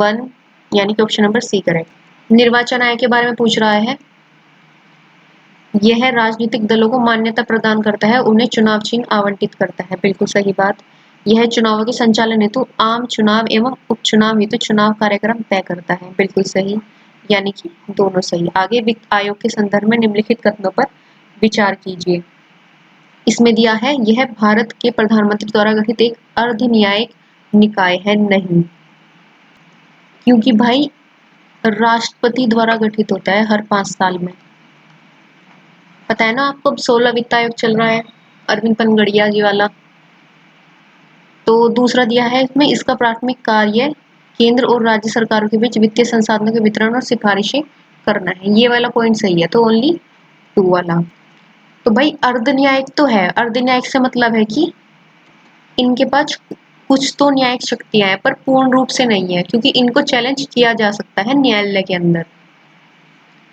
1, यानी कि ऑप्शन नंबर सी करेक्ट। निर्वाचन आयोग के बारे में पूछ रहा है। यह राजनीतिक दलों को मान्यता प्रदान करता है, उन्हें चुनाव चिन्ह आवंटित करता है। बिल्कुल सही बात। यह चुनावों के संचालन हेतु आम चुनाव एवं उपचुनाव हेतु चुनाव कार्यक्रम तय करता है। बिल्कुल सही, यानी कि दोनों सही। आगे वित्त आयोग के संदर्भ में निम्नलिखित कथनों पर विचार कीजिए। इसमें दिया है, यह भारत के प्रधानमंत्री द्वारा गठित एक अर्ध न्यायिक निकाय है। नहीं, क्योंकि भाई राष्ट्रपति द्वारा गठित होता है हर 5 साल में। पता है ना आपको, अब 16 वित्त आयोग चल रहा है, अरविंद पनगड़िया जी वाला। तो दूसरा दिया है इसमें, इसका प्राथमिक कार्य केंद्र और राज्य सरकारों के बीच वित्तीय संसाधनों के वितरण और सिफारिशें करना है। ये वाला पॉइंट सही है, तो ओनली 2 वाला। तो भाई अर्ध न्यायिक तो है, अर्ध न्यायिक से मतलब है कि इनके पास कुछ तो न्यायिक शक्तियां हैं, पर पूर्ण रूप से नहीं है, क्योंकि इनको चैलेंज किया जा सकता है न्यायालय के अंदर।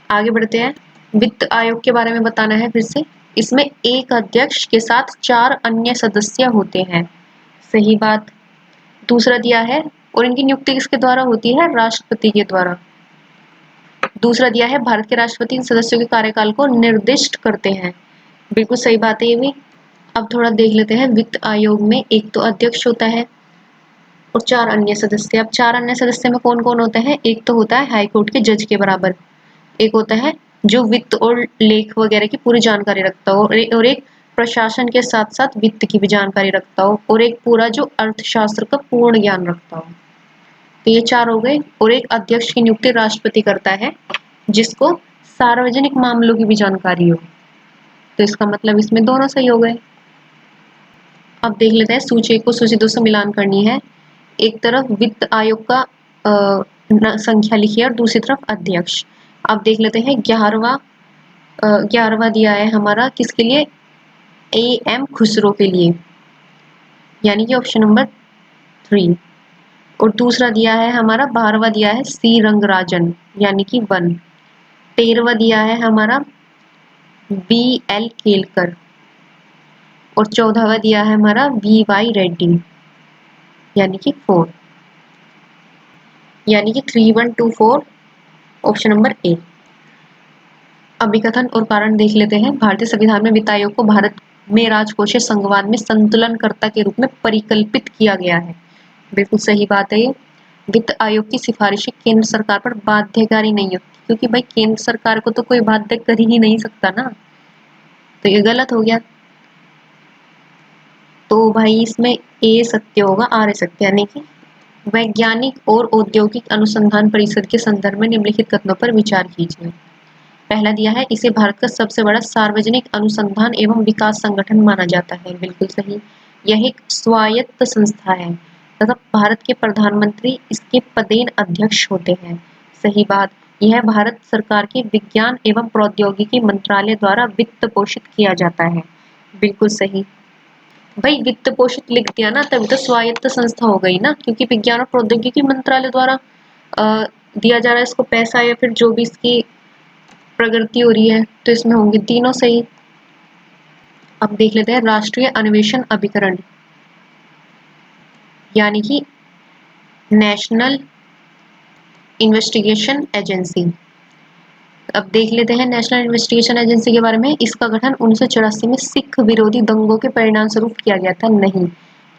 आगे बढ़ते हैं। वित्त आयोग के बारे में बताना है फिर से। इसमें एक अध्यक्ष के साथ 4 अन्य सदस्य होते हैं। सही बात। दूसरा दिया है, और इनकी नियुक्ति किसके द्वारा होती है? राष्ट्रपति के द्वारा। दूसरा दिया है, भारत के राष्ट्रपति इन सदस्यों के कार्यकाल को निर्दिष्ट करते हैं। बिल्कुल सही बात है ये भी। अब थोड़ा देख लेते हैं। वित्त आयोग में एक तो अध्यक्ष होता है और 4 अन्य सदस्य। अब 4 अन्य सदस्य में कौन कौन होता है? एक तो होता है हाई कोर्ट के जज के बराबर, एक होता है जो वित्त और लेख वगैरह की पूरी जानकारी रखता हो, और एक प्रशासन के साथ साथ वित्त की भी जानकारी रखता हो, और एक पूरा जो अर्थशास्त्र का पूर्ण ज्ञान रखता हो। तो ये 4 हो गए। और एक अध्यक्ष की नियुक्ति राष्ट्रपति करता है, जिसको सार्वजनिक मामलों की भी जानकारी हो। तो इसका मतलब इसमें दोनों सही हो गए। अब देख लेते हैं, सूची 1 को सूची 2 से मिलान करनी है। एक तरफ वित्त आयोग का संख्या लिखिए और दूसरी तरफ अध्यक्ष। अब देख लेते हैं 11वां दिया है हमारा किसके लिए? AM खुसरो के लिए, यानी कि ऑप्शन नंबर 3। और दूसरा दिया है हमारा 12वां दिया है C रंगराजन, यानी कि 1। 13वां दिया है हमारा BL केलकर, और 14वां दिया है हमारा BY रेड्डी, यानी कि 4। यानी कि 3124 ऑप्शन नंबर A। अभिकथन और कारण देख लेते हैं। भारतीय संविधान में वित्त आयोग को भारत में राजकोषीय संघवाद में संतुलनकर्ता के रूप में परिकल्पित किया गया है। बिल्कुल सही बात है ये। वित्त आयोग की सिफारिशें केंद्र सरकार पर बाध्यकारी नहीं होती, क्योंकि भाई केंद्र सरकार को तो कोई बाध्य कर ही नहीं सकता ना, तो ये गलत हो गया। तो भाई इसमें A सत्य होगा, R असत्य, यानी कि वैज्ञानिक और औद्योगिक अनुसंधान परिषद के संदर्भ में निम्नलिखित कथनों पर विचार कीजिए। पहला दिया है, इसे भारत का सबसे बड़ा सार्वजनिक अनुसंधान एवं विकास संगठन माना जाता है। बिल्कुल सही। यह एक स्वायत्त संस्था है तथा भारत के प्रधानमंत्री इसके पदेन अध्यक्ष होते हैं। सही बात। यह भारत सरकार के विज्ञान एवं प्रौद्योगिकी मंत्रालय द्वारा वित्त पोषित किया जाता है। बिल्कुल सही। भाई वित्त पोषित लिख दिया ना, तभी तो स्वायत्त संस्था हो गई ना, क्योंकि विज्ञान और प्रौद्योगिकी मंत्रालय द्वारा दिया जा रहा है इसको पैसा, या फिर जो भी इसकी प्रगति हो रही है, तो इसमें होंगे तीनों सही। अब देख लेते हैं राष्ट्रीय अन्वेषण अभिकरण, यानी कि नेशनल इन्वेस्टिगेशन एजेंसी। अब देख लेते हैं नेशनल इन्वेस्टिगेशन एजेंसी के बारे में। इसका गठन 1984 में सिख विरोधी दंगों के परिणाम स्वरूप किया गया था। नहीं,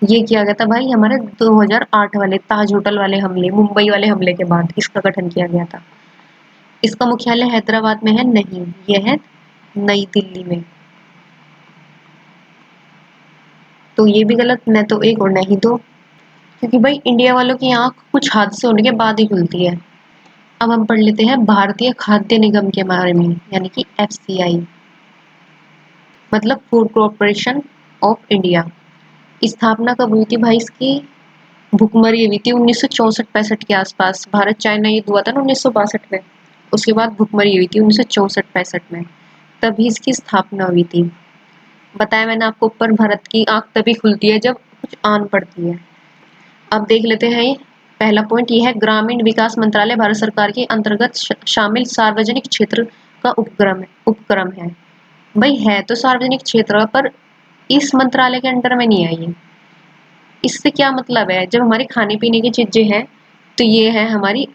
ये किया गया था भाई हमारे 2008 वाले ताज होटल वाले हमले, मुंबई वाले हमले के बाद इसका गठन किया गया था। इसका मुख्यालय हैदराबाद में है। नहीं, यह है नई दिल्ली में। तो ये भी गलत, न तो 1 और न ही 2, क्योंकि भाई इंडिया वालों की आंख कुछ हादसे होने के बाद ही खुलती है। अब हम पढ़ लेते हैं भारतीय खाद्य निगम के बारे में, यानी कि FCI, मतलब फूड कॉर्पोरेशन ऑफ इंडिया। स्थापना कब हुई थी भाई इसकी? भुखमरी हुई थी 1964-65 के आसपास। भारत चाइना युद्ध हुआ था ना 1962 में, उसके बाद भुखमरी हुई थी 1964-65 में, तभी इसकी स्थापना हुई थी। बताया मैंने आपको ऊपर, भारत की आंख तभी खुलती है जब कुछ आन पड़ती है। अब देख लेते हैं पहला पॉइंट, यह है ग्रामीण विकास मंत्रालय भारत सरकार के अंतर्गत शामिल सार्वजनिक क्षेत्र का उपक्रम है। भाई है तो सार्वजनिक क्षेत्र, पर इस मंत्रालय के अंडर में नहीं आई है। इससे क्या मतलब है? जब हमारी खाने पीने की चीजें हैं, तो ये है हमारी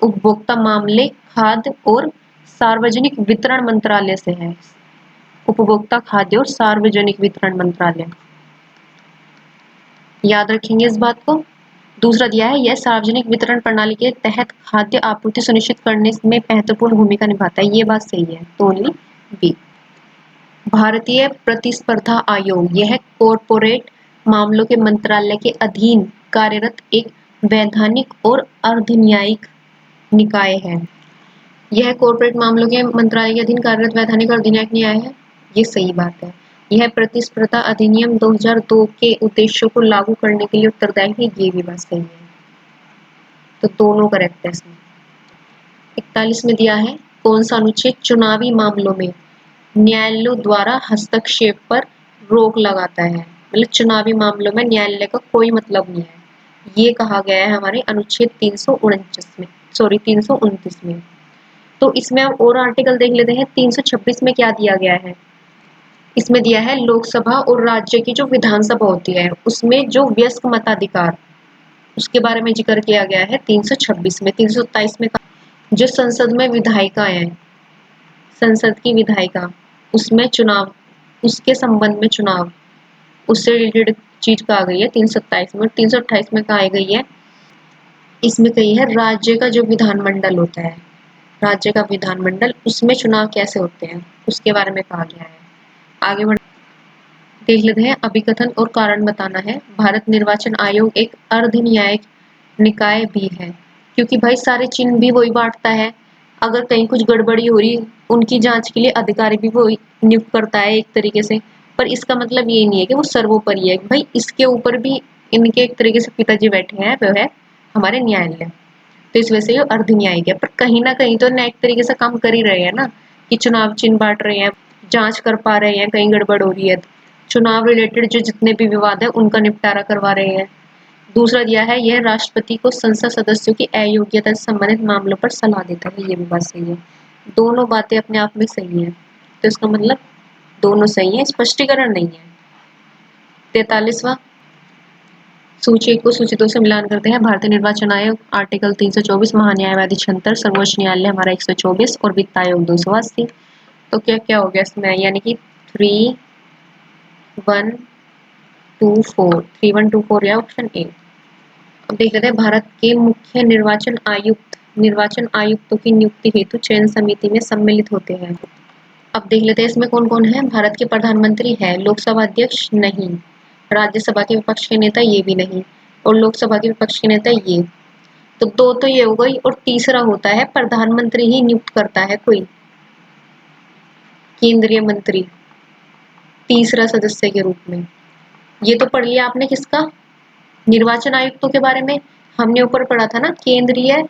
उपभोक्ता मामले, खाद्य और सार्वजनिक वितरण मंत्रालय से है। उपभोक्ता खाद्य और सार्वजनिक वितरण मंत्रालय, याद रखेंगे इस बात को। दूसरा दिया है, यह सार्वजनिक वितरण प्रणाली के तहत खाद्य आपूर्ति सुनिश्चित करने में महत्वपूर्ण भूमिका निभाता है। ये बात सही है, तो ओनली बी। भारतीय प्रतिस्पर्धा आयोग, यह कॉरपोरेट मामलों के मंत्रालय के अधीन कार्यरत एक वैधानिक और अर्धन्यायिक निकाय है। यह कॉरपोरेट मामलों के मंत्रालय के अधीन कार्यरत वैधानिक और अर्धन्यायिक निकाय है, ये सही बात है। यह प्रतिस्पर्धा अधिनियम 2002 के उद्देश्यों को लागू करने के लिए उत्तरदायी है, ये भी बात सही है, तो दोनों करेक्ट है इसमें। 41 में दिया है, कौन सा अनुच्छेद चुनावी मामलों में न्यायालयों द्वारा हस्तक्षेप पर रोक लगाता है? मतलब चुनावी मामलों में न्यायालय का कोई मतलब नहीं है, ये कहा गया है हमारे अनुच्छेद 329 में, सॉरी 329 में। तो इसमें हम और आर्टिकल देख लेते हैं। 326 में क्या दिया गया है? इसमें दिया है लोकसभा और राज्य की जो विधानसभा होती है उसमें जो वयस्क मताधिकार, उसके बारे में जिक्र किया गया है 326 में। 327 में जो संसद में विधायिका है, संसद की विधायिका, उसमें चुनाव, उसके संबंध में चुनाव, उससे रिलेटेड चीज कहा गई है 327 में। 328 में कहा गई है, इसमें कही है राज्य का जो विधानमंडल होता है, राज्य का विधानमंडल, उसमें चुनाव कैसे होते हैं उसके बारे में कहा गया है। आगे बढ़ देख लेते हैं। अभिकथन और कारण बताना है। भारत निर्वाचन आयोग एक अर्धन्यायिक निकाय भी है, क्योंकि भाई सारे चिन्ह भी वही बांटता है। अगर कहीं कुछ गड़बड़ी हो रही, उनकी जांच के लिए अधिकारी भी वही नियुक्त करता है एक तरीके से। पर इसका मतलब ये नहीं है कि वो सर्वोपरि है, भाई इसके ऊपर भी इनके एक तरीके से पिताजी बैठे हैं, वो है हमारे न्यायालय। तो इस वजह से ये अर्धन्यायिक है, पर कहीं ना कहीं तो न्यायिक तरीके से काम कर ही रहे हैं ना, कि चुनाव चिन्ह बांट रहे हैं, जांच कर पा रहे हैं, कहीं गड़बड़ हो रही है, चुनाव रिलेटेड जो जितने भी विवाद है उनका निपटारा करवा रहे हैं। दूसरा दिया है, यह राष्ट्रपति को संसद सदस्यों की अयोग्यता से संबंधित मामलों पर सलाह देता है, ये भी बात सही है। दोनों बातें अपने आप में सही है, तो इसका मतलब दोनों सही है, स्पष्टीकरण नहीं है। 43वां, सूची 1 को सूची 2 से मिलान करते हैं। भारतीय निर्वाचन आयोग आर्टिकल 324, महान्यायवादी 76, सर्वोच्च न्यायालय हमारा 124 और वित्त आयोग 280। तो क्या क्या हो गया इसमें, यानी कि 3124 या ऑप्शन ए। अब देख लेते हैं, भारत के मुख्य निर्वाचन आयुक्त निर्वाचन आयुक्तों की नियुक्ति हेतु चयन समिति में सम्मिलित होते हैं। अब देख लेते हैं इसमें कौन कौन है। भारत के प्रधानमंत्री है, लोकसभा अध्यक्ष नहीं, राज्यसभा के विपक्ष के नेता ये भी नहीं, और लोकसभा के विपक्ष के नेता ये। तो दो तो ये हो गई, और तीसरा होता है प्रधानमंत्री ही नियुक्त करता है कोई केंद्रीय मंत्री तीसरा सदस्य के रूप में। ये तो पढ़ लिया आपने किसका, निर्वाचन आयुक्तों के बारे में। हमने ऊपर पढ़ा था ना केंद्रीय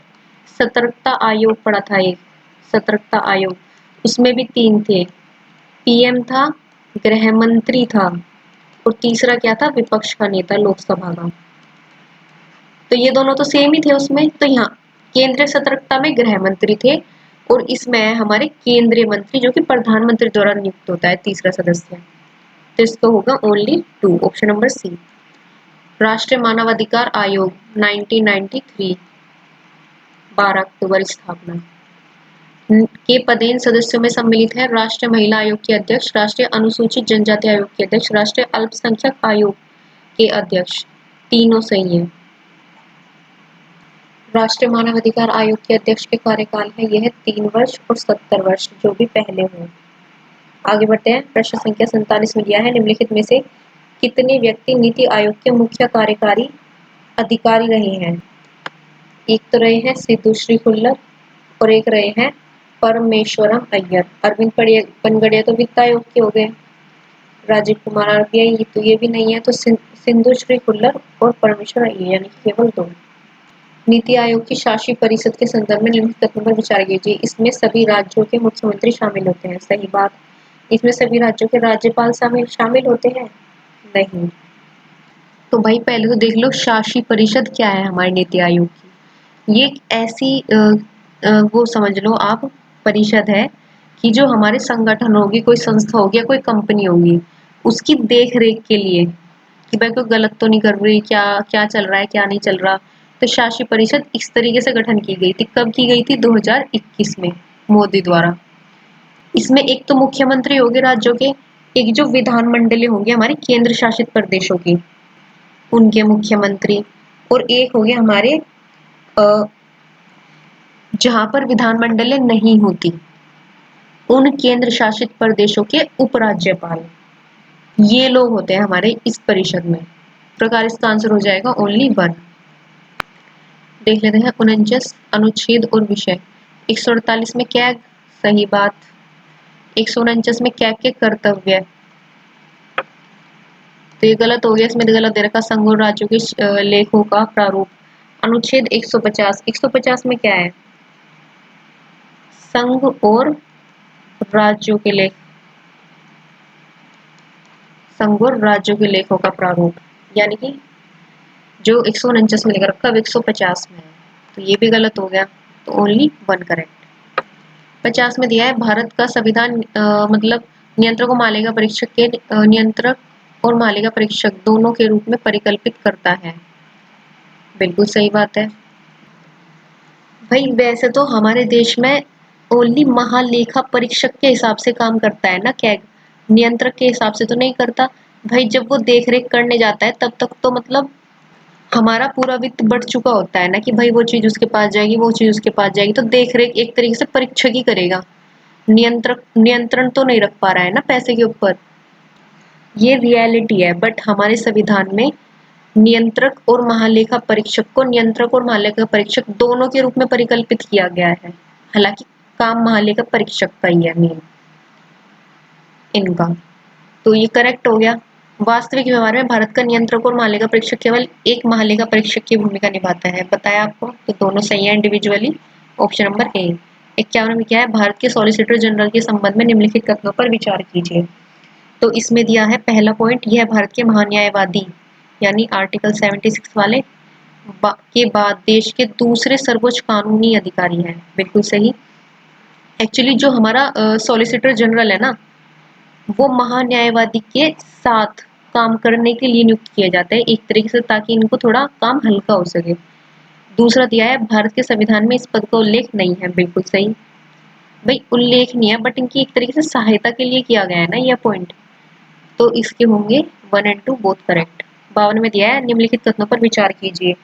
सतर्कता आयोग पढ़ा था, एक सतर्कता आयोग, उसमें भी 3 थे, पीएम था, गृह मंत्री था, और तीसरा क्या था, विपक्ष का नेता लोकसभा का। तो ये दोनों तो सेम ही थे उसमें। तो यहाँ केंद्रीय सतर्कता में गृह मंत्री थे, और इसमें है हमारे केंद्रीय मंत्री जो कि प्रधानमंत्री द्वारा नियुक्त होता है तीसरा सदस्य। तो इसका होगा ओनली 2, ऑप्शन नंबर सी। राष्ट्रीय मानवाधिकार आयोग 1993, 12 अक्टूबर स्थापना के पदेन सदस्यों में सम्मिलित है राष्ट्रीय महिला आयोग के अध्यक्ष, राष्ट्रीय अनुसूचित जनजाति आयोग के अध्यक्ष, राष्ट्रीय अल्पसंख्यक आयोग के अध्यक्ष, तीनों सही है। राष्ट्रीय मानवाधिकार आयोग के अध्यक्ष के कार्यकाल है यह 3 वर्ष और 70 वर्ष, जो भी पहले हो। आगे बढ़ते हैं। प्रश्न संख्या 47 में दिया है, निम्नलिखित में से कितने व्यक्ति नीति आयोग के मुख्य कार्यकारी अधिकारी रहे हैं? एक तो रहे हैं सिद्धू श्री खुल्लर, और एक रहे हैं परमेश्वरम अय्यर। अरविंद पनगड़िया तो वित्त आयोग के हो गए, राजीव कुमार आरबीआई, तो ये भी नहीं है, तो सिंधु श्री खुल्लर और परमेश्वर अय्यर, यानी केवल 2। नीति आयोग की शासी परिषद के संदर्भ में निम्नलिखित तथ्यों पर विचार कीजिए। इसमें सभी राज्यों के मुख्यमंत्री शामिल होते हैं, सही बात। इसमें सभी राज्यों के राज्यपाल शामिल होते हैं, नहीं। तो भाई पहले तो देख लो शासी परिषद क्या है हमारे नीति आयोग की। ये एक ऐसी वो समझ लो आप परिषद है कि जो हमारे संगठन होगी, कोई संस्था होगी या कोई कंपनी होगी, उसकी देख रेख के लिए कि भाई कोई गलत तो नहीं कर रही, क्या क्या चल रहा है क्या नहीं चल रहा। तो शासी परिषद इस तरीके से गठन की गई थी। कब की गई थी? 2021 में। मोदी द्वारा। इसमें एक तो मुख्यमंत्री होंगे राज्यों के, एक जो विधानमंडल होंगे हमारे केंद्र शासित प्रदेशों की, उनके मुख्यमंत्री, और एक हो गए हमारे जहां पर विधानमंडल नहीं होती, उन केंद्र शासित प्रदेशों के उपराज्यपाल। ये लोग होते हैं हमारे इस परिषद में। प्रकार इसका आंसर हो जाएगा ओनली वन। देख लेते हैं 49 अनुच्छेद और विषय। 148 में क्या, सही बात। 149 में क्या के कर्तव्य, तो ये गलत हो गया, इसमें तो गलत दे रखा, संघ और राज्यों के लेखों का प्रारूप। अनुच्छेद 150, 150 में क्या है, संघ और राज्यों के लेख, संघ और राज्यों के लेखों का प्रारूप, यानी कि जो 149 में लिखा रखा, 150 में है, तो ये भी गलत हो गया, तो ओनली वन करेक्ट। 50 में दिया है भारत का संविधान मतलब नियंत्रक और मालिका परीक्षक के नियंत्रक और मालिका परीक्षक दोनों के रूप में परिकल्पित करता है। बिल्कुल सही बात है भाई। वैसे तो हमारे देश में ओनली महालेखा परीक्षक के हिसाब से काम करता है ना कैग, नियंत्रक के हिसाब से तो नहीं करता भाई। जब वो देख रेख करने जाता है तब तक तो मतलब हमारा पूरा वित्त बढ़ चुका होता है ना, कि भाई वो चीज उसके पास जाएगी, वो चीज उसके पास जाएगी, तो देख रेख एक तरीके से परीक्षक ही करेगा, नियंत्रक नियंत्रण तो नहीं रख पा रहा है ना पैसे के ऊपर। ये रियलिटी है, बट हमारे संविधान में नियंत्रक और महालेखा परीक्षक को नियंत्रक और महालेखा परीक्षक दोनों के रूप में परिकल्पित किया गया है। हालांकि काम महालेखा परीक्षक का ही है मेन इनका, तो ये करेक्ट हो गया। वास्तविक व्यवहार में भारत का नियंत्रक और महालेखा परीक्षक केवल एक महालेखा परीक्षक की भूमिका निभाता है, बताया आपको, तो दोनों सही है इंडिविजुअली। Option number A. 51 में क्या है, भारत के सॉलिसिटर जनरल के संबंध में निम्नलिखित कथनों पर विचार कीजिए। तो इसमें दिया है पहला पॉइंट, यह भारत के महान्यायवादी यानी आर्टिकल 76 वाले के बाद देश के दूसरे सर्वोच्च कानूनी अधिकारी हैं। बिल्कुल सही। एक्चुअली जो हमारा सॉलिसिटर जनरल है ना, वो महान्यायवादी के साथ काम करने के लिए नियुक्त किए जाते हैं एक तरीके से, ताकि इनको थोड़ा काम हल्का हो सके। दूसरा दिया है भारत के संविधान में इस पद का उल्लेख नहीं है। बिल्कुल सही भाई, उल्लेख नहीं है, बट इनकी एक तरीके से सहायता के लिए किया गया है ना यह पॉइंट, तो इसके होंगे 1 और 2 बोथ करेक्ट। 52 में दिया है निम्नलिखित कथनों पर विचार कीजिए।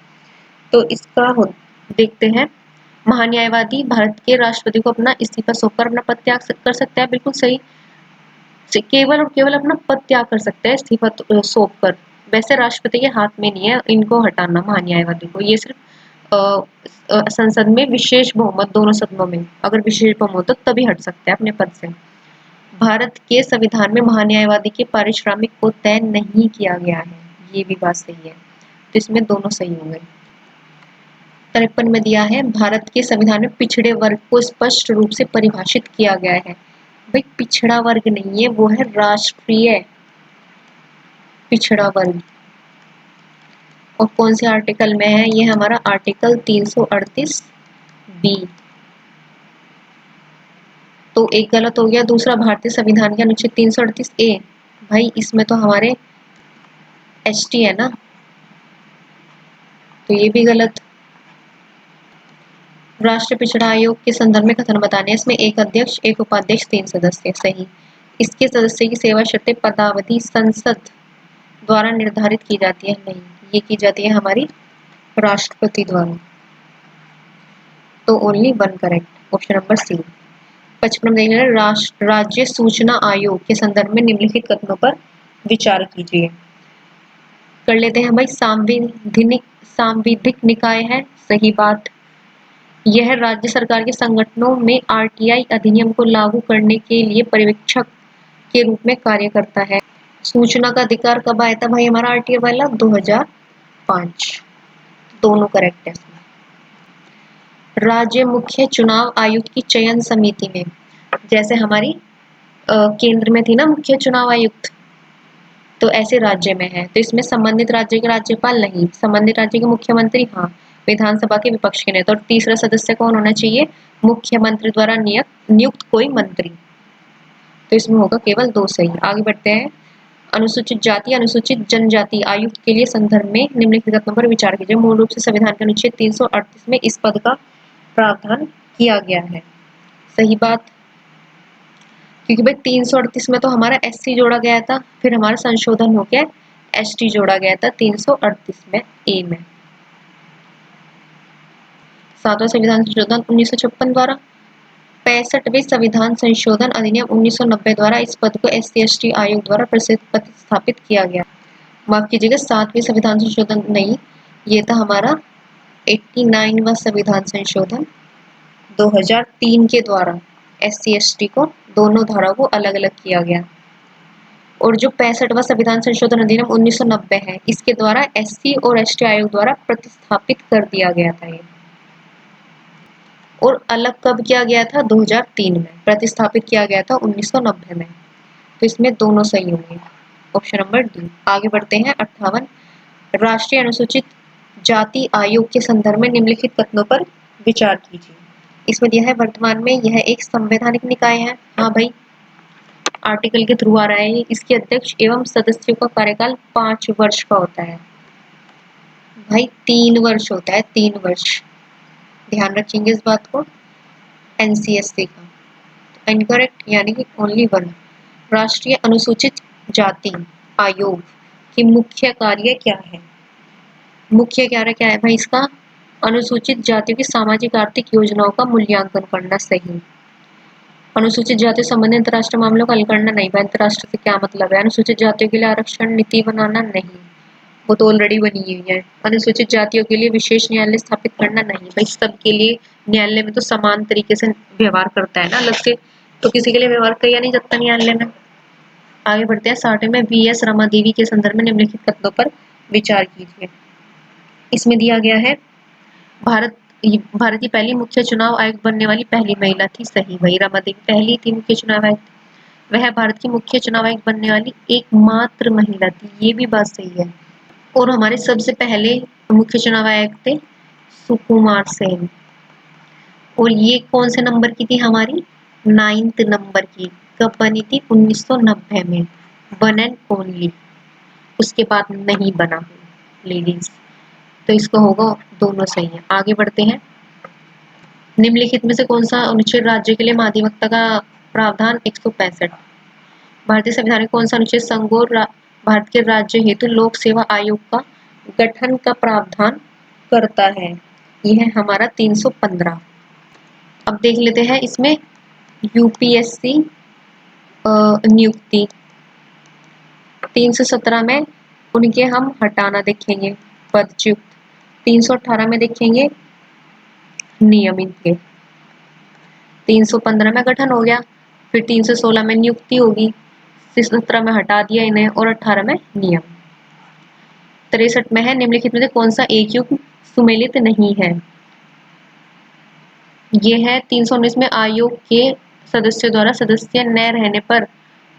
तो इसका देखते हैं, महान्यायवादी भारत के राष्ट्रपति को अपना इस्तीफा सौंपकर अपना पद त्याग कर सकता है। बिल्कुल सही, केवल और केवल अपना पद त्याग कर सकता है इस्तीफा सौंप कर। वैसे राष्ट्रपति के हाथ में नहीं है इनको हटाना, महान्यायवादी को। ये सिर्फ संसद में विशेष बहुमत, दोनों सदनों में अगर विशेष बहुमत हो तभी हट सकते हैं अपने पद से। भारत के संविधान में महान्यायवादी के पारिश्रमिक को तय नहीं किया गया है, ये भी बात सही है, तो इसमें दोनों सही होंगे। 53 में दिया है भारत के संविधान में पिछड़े वर्ग को स्पष्ट रूप से परिभाषित किया गया है। भाई पिछड़ा वर्ग नहीं है, वो है राष्ट्रीय पिछड़ा वर्ग। और कौन से आर्टिकल में है, ये हमारा आर्टिकल 338 बी। तो एक गलत हो गया। दूसरा, भारतीय संविधान के अनुच्छेद 338 ए, भाई इसमें तो हमारे एसटी है ना, तो ये भी गलत। राष्ट्रीय पिछड़ा आयोग के संदर्भ में कथन बताने, इसमें एक अध्यक्ष, एक उपाध्यक्ष, 3 सदस्य। सही। इसके सदस्य की सेवा शर्तें पदावधि संसद द्वारा निर्धारित की जाती है। नहीं, ये की जाती है हमारी राष्ट्रपति द्वारा। तो only 1 correct, option number C. 55 में देख राष्ट्र राज्य सूचना आयोग के संदर्भ में निम्नलिखित कथनों पर विचार कीजिए। कर लेते हैं भाई, सांविधिक निकाय है, सही बात। यह राज्य सरकार के संगठनों में आरटीआई अधिनियम को लागू करने के लिए पर्यवेक्षक के रूप में कार्य करता है। सूचना का अधिकार कब आया था भाई हमारा आरटीआई वाला, 2005। दोनों करेक्ट है। राज्य मुख्य चुनाव आयुक्त की चयन समिति में, जैसे हमारी केंद्र में थी ना मुख्य चुनाव आयुक्त, तो ऐसे राज्य में है, तो इसमें संबंधित राज्य के राज्यपाल नहीं, संबंधित राज्य के मुख्यमंत्री हाँ, विधानसभा के विपक्ष के नेता। और तीसरा सदस्य कौन होना चाहिए, मुख्यमंत्री द्वारा नियुक्त कोई मंत्री। तो इसमें होगा केवल 2 सही। आगे बढ़ते हैं। अनुसूचित जाति अनुसूचित जनजाति आयुक्त के लिए संदर्भ में निम्नलिखित कथनों पर विचार कीजिए। मूल रूप से संविधान के अनुच्छेद 338 में इस पद का प्रावधान किया गया है। सही बात, क्योंकि भाई 338 में तो हमारा SC जोड़ा गया था, फिर हमारा संशोधन हो गया ST जोड़ा गया था 338 में ए में। 7वां संविधान संशोधन 1956 द्वारा। 65वें संविधान संशोधन अधिनियम 1990 द्वारा इस पद को SC/ST आयोग द्वारा प्रतिस्थापित किया गया। माफ कीजिएगा, 7वें संविधान संशोधन नहीं, ये था हमारा 89वां संविधान संशोधन 2003 के द्वारा SC/ST को दोनों धाराओं को अलग अलग किया गया। और जो 65वां संविधान संशोधन अधिनियम 1990 है, इसके द्वारा SC और ST आयोग द्वारा प्रतिस्थापित कर दिया गया था ये। और अलग कब किया गया था? 2003 में। प्रतिस्थापित किया गया था 1990 में। तो इसमें दोनों सही होंगे, ऑप्शन नंबर डी। आगे बढ़ते हैं 58। राष्ट्रीय अनुसूचित जाति आयोग के संदर्भ में निम्नलिखित कथनों पर विचार कीजिए। इसमें दिया है वर्तमान में यह एक संवैधानिक निकाय है। हाँ भाई, आर्टिकल के थ्रू आ रहा है। इसके अध्यक्ष एवं सदस्यों का कार्यकाल 5 वर्ष का होता है। भाई 3 वर्ष होता है, 3 वर्ष, ध्यान रखेंगे इस बात को। NCSC का इनकरेक्ट, यानी कि ओनली 1। राष्ट्रीय अनुसूचित जाति आयोग की मुख्य कार्य क्या है? मुख्य कार्य क्या है भाई इसका? अनुसूचित जातियों की सामाजिक आर्थिक योजनाओं का मूल्यांकन करना। सही। अनुसूचित जातियों संबंधी अंतर्राष्ट्रीय मामलों का हल करना। नहीं भाई, अंतर्राष्ट्रीय से क्या मतलब है? अनुसूचित जातियों के लिए आरक्षण नीति बनाना। नहीं, वो तो ऑलरेडी बनी हुई है। अनुसूचित जातियों के लिए विशेष न्यायालय स्थापित करना। नहीं भाई, सबके लिए न्यायालय में तो समान तरीके से व्यवहार करता है ना, अलग से तो किसी के लिए व्यवहार किया नहीं जाता न्यायालय में। आगे बढ़ते हैं 60 में। VS रमा देवी के संदर्भ में निम्नलिखित कथनों पर विचार कीजिए। इसमें दिया गया है भारत की पहली मुख्य चुनाव आयुक्त बनने वाली पहली महिला थी। सही भाई, रमा देवी पहली थी मुख्य चुनाव आयुक्त। वह भारत की मुख्य चुनाव आयुक्त बनने वाली एकमात्र महिला थी, ये भी बात सही है। और हमारे सबसे पहले मुख्य चुनाव आयुक्त थे सुकुमार सेन। और ये कौन से नंबर की थी? हमारी 9th नंबर की। कब बनी थी? 1990 में। वन एंड ओनली, उसके बाद नहीं बना लेडीज। तो इसको होगा, दोनों सही है। आगे बढ़ते हैं। निम्नलिखित में से कौन सा अनुच्छेद राज्य के लिए महाधिवक्ता का प्रावधान? 165। भारतीय संविधान में कौन सा अनुच्छेद संघ और भारत के राज्य हेतु लोक सेवा आयोग का गठन का प्रावधान करता है? यह है हमारा 315। अब देख लेते हैं इसमें UPSC नियुक्ति 317 में उनके हम हटाना देखेंगे, पदच्युत। 318 में देखेंगे नियमित के। 315 में गठन हो गया, फिर 316 में नियुक्ति होगी, 17 में हटा दिया इन्हें और 18 में नियम। 63 में है निम्नलिखित में से कौन सा एक युग्म सुमेलित नहीं है? ये है 319 में आयोग के सदस्यों द्वारा सदस्य न रहने पर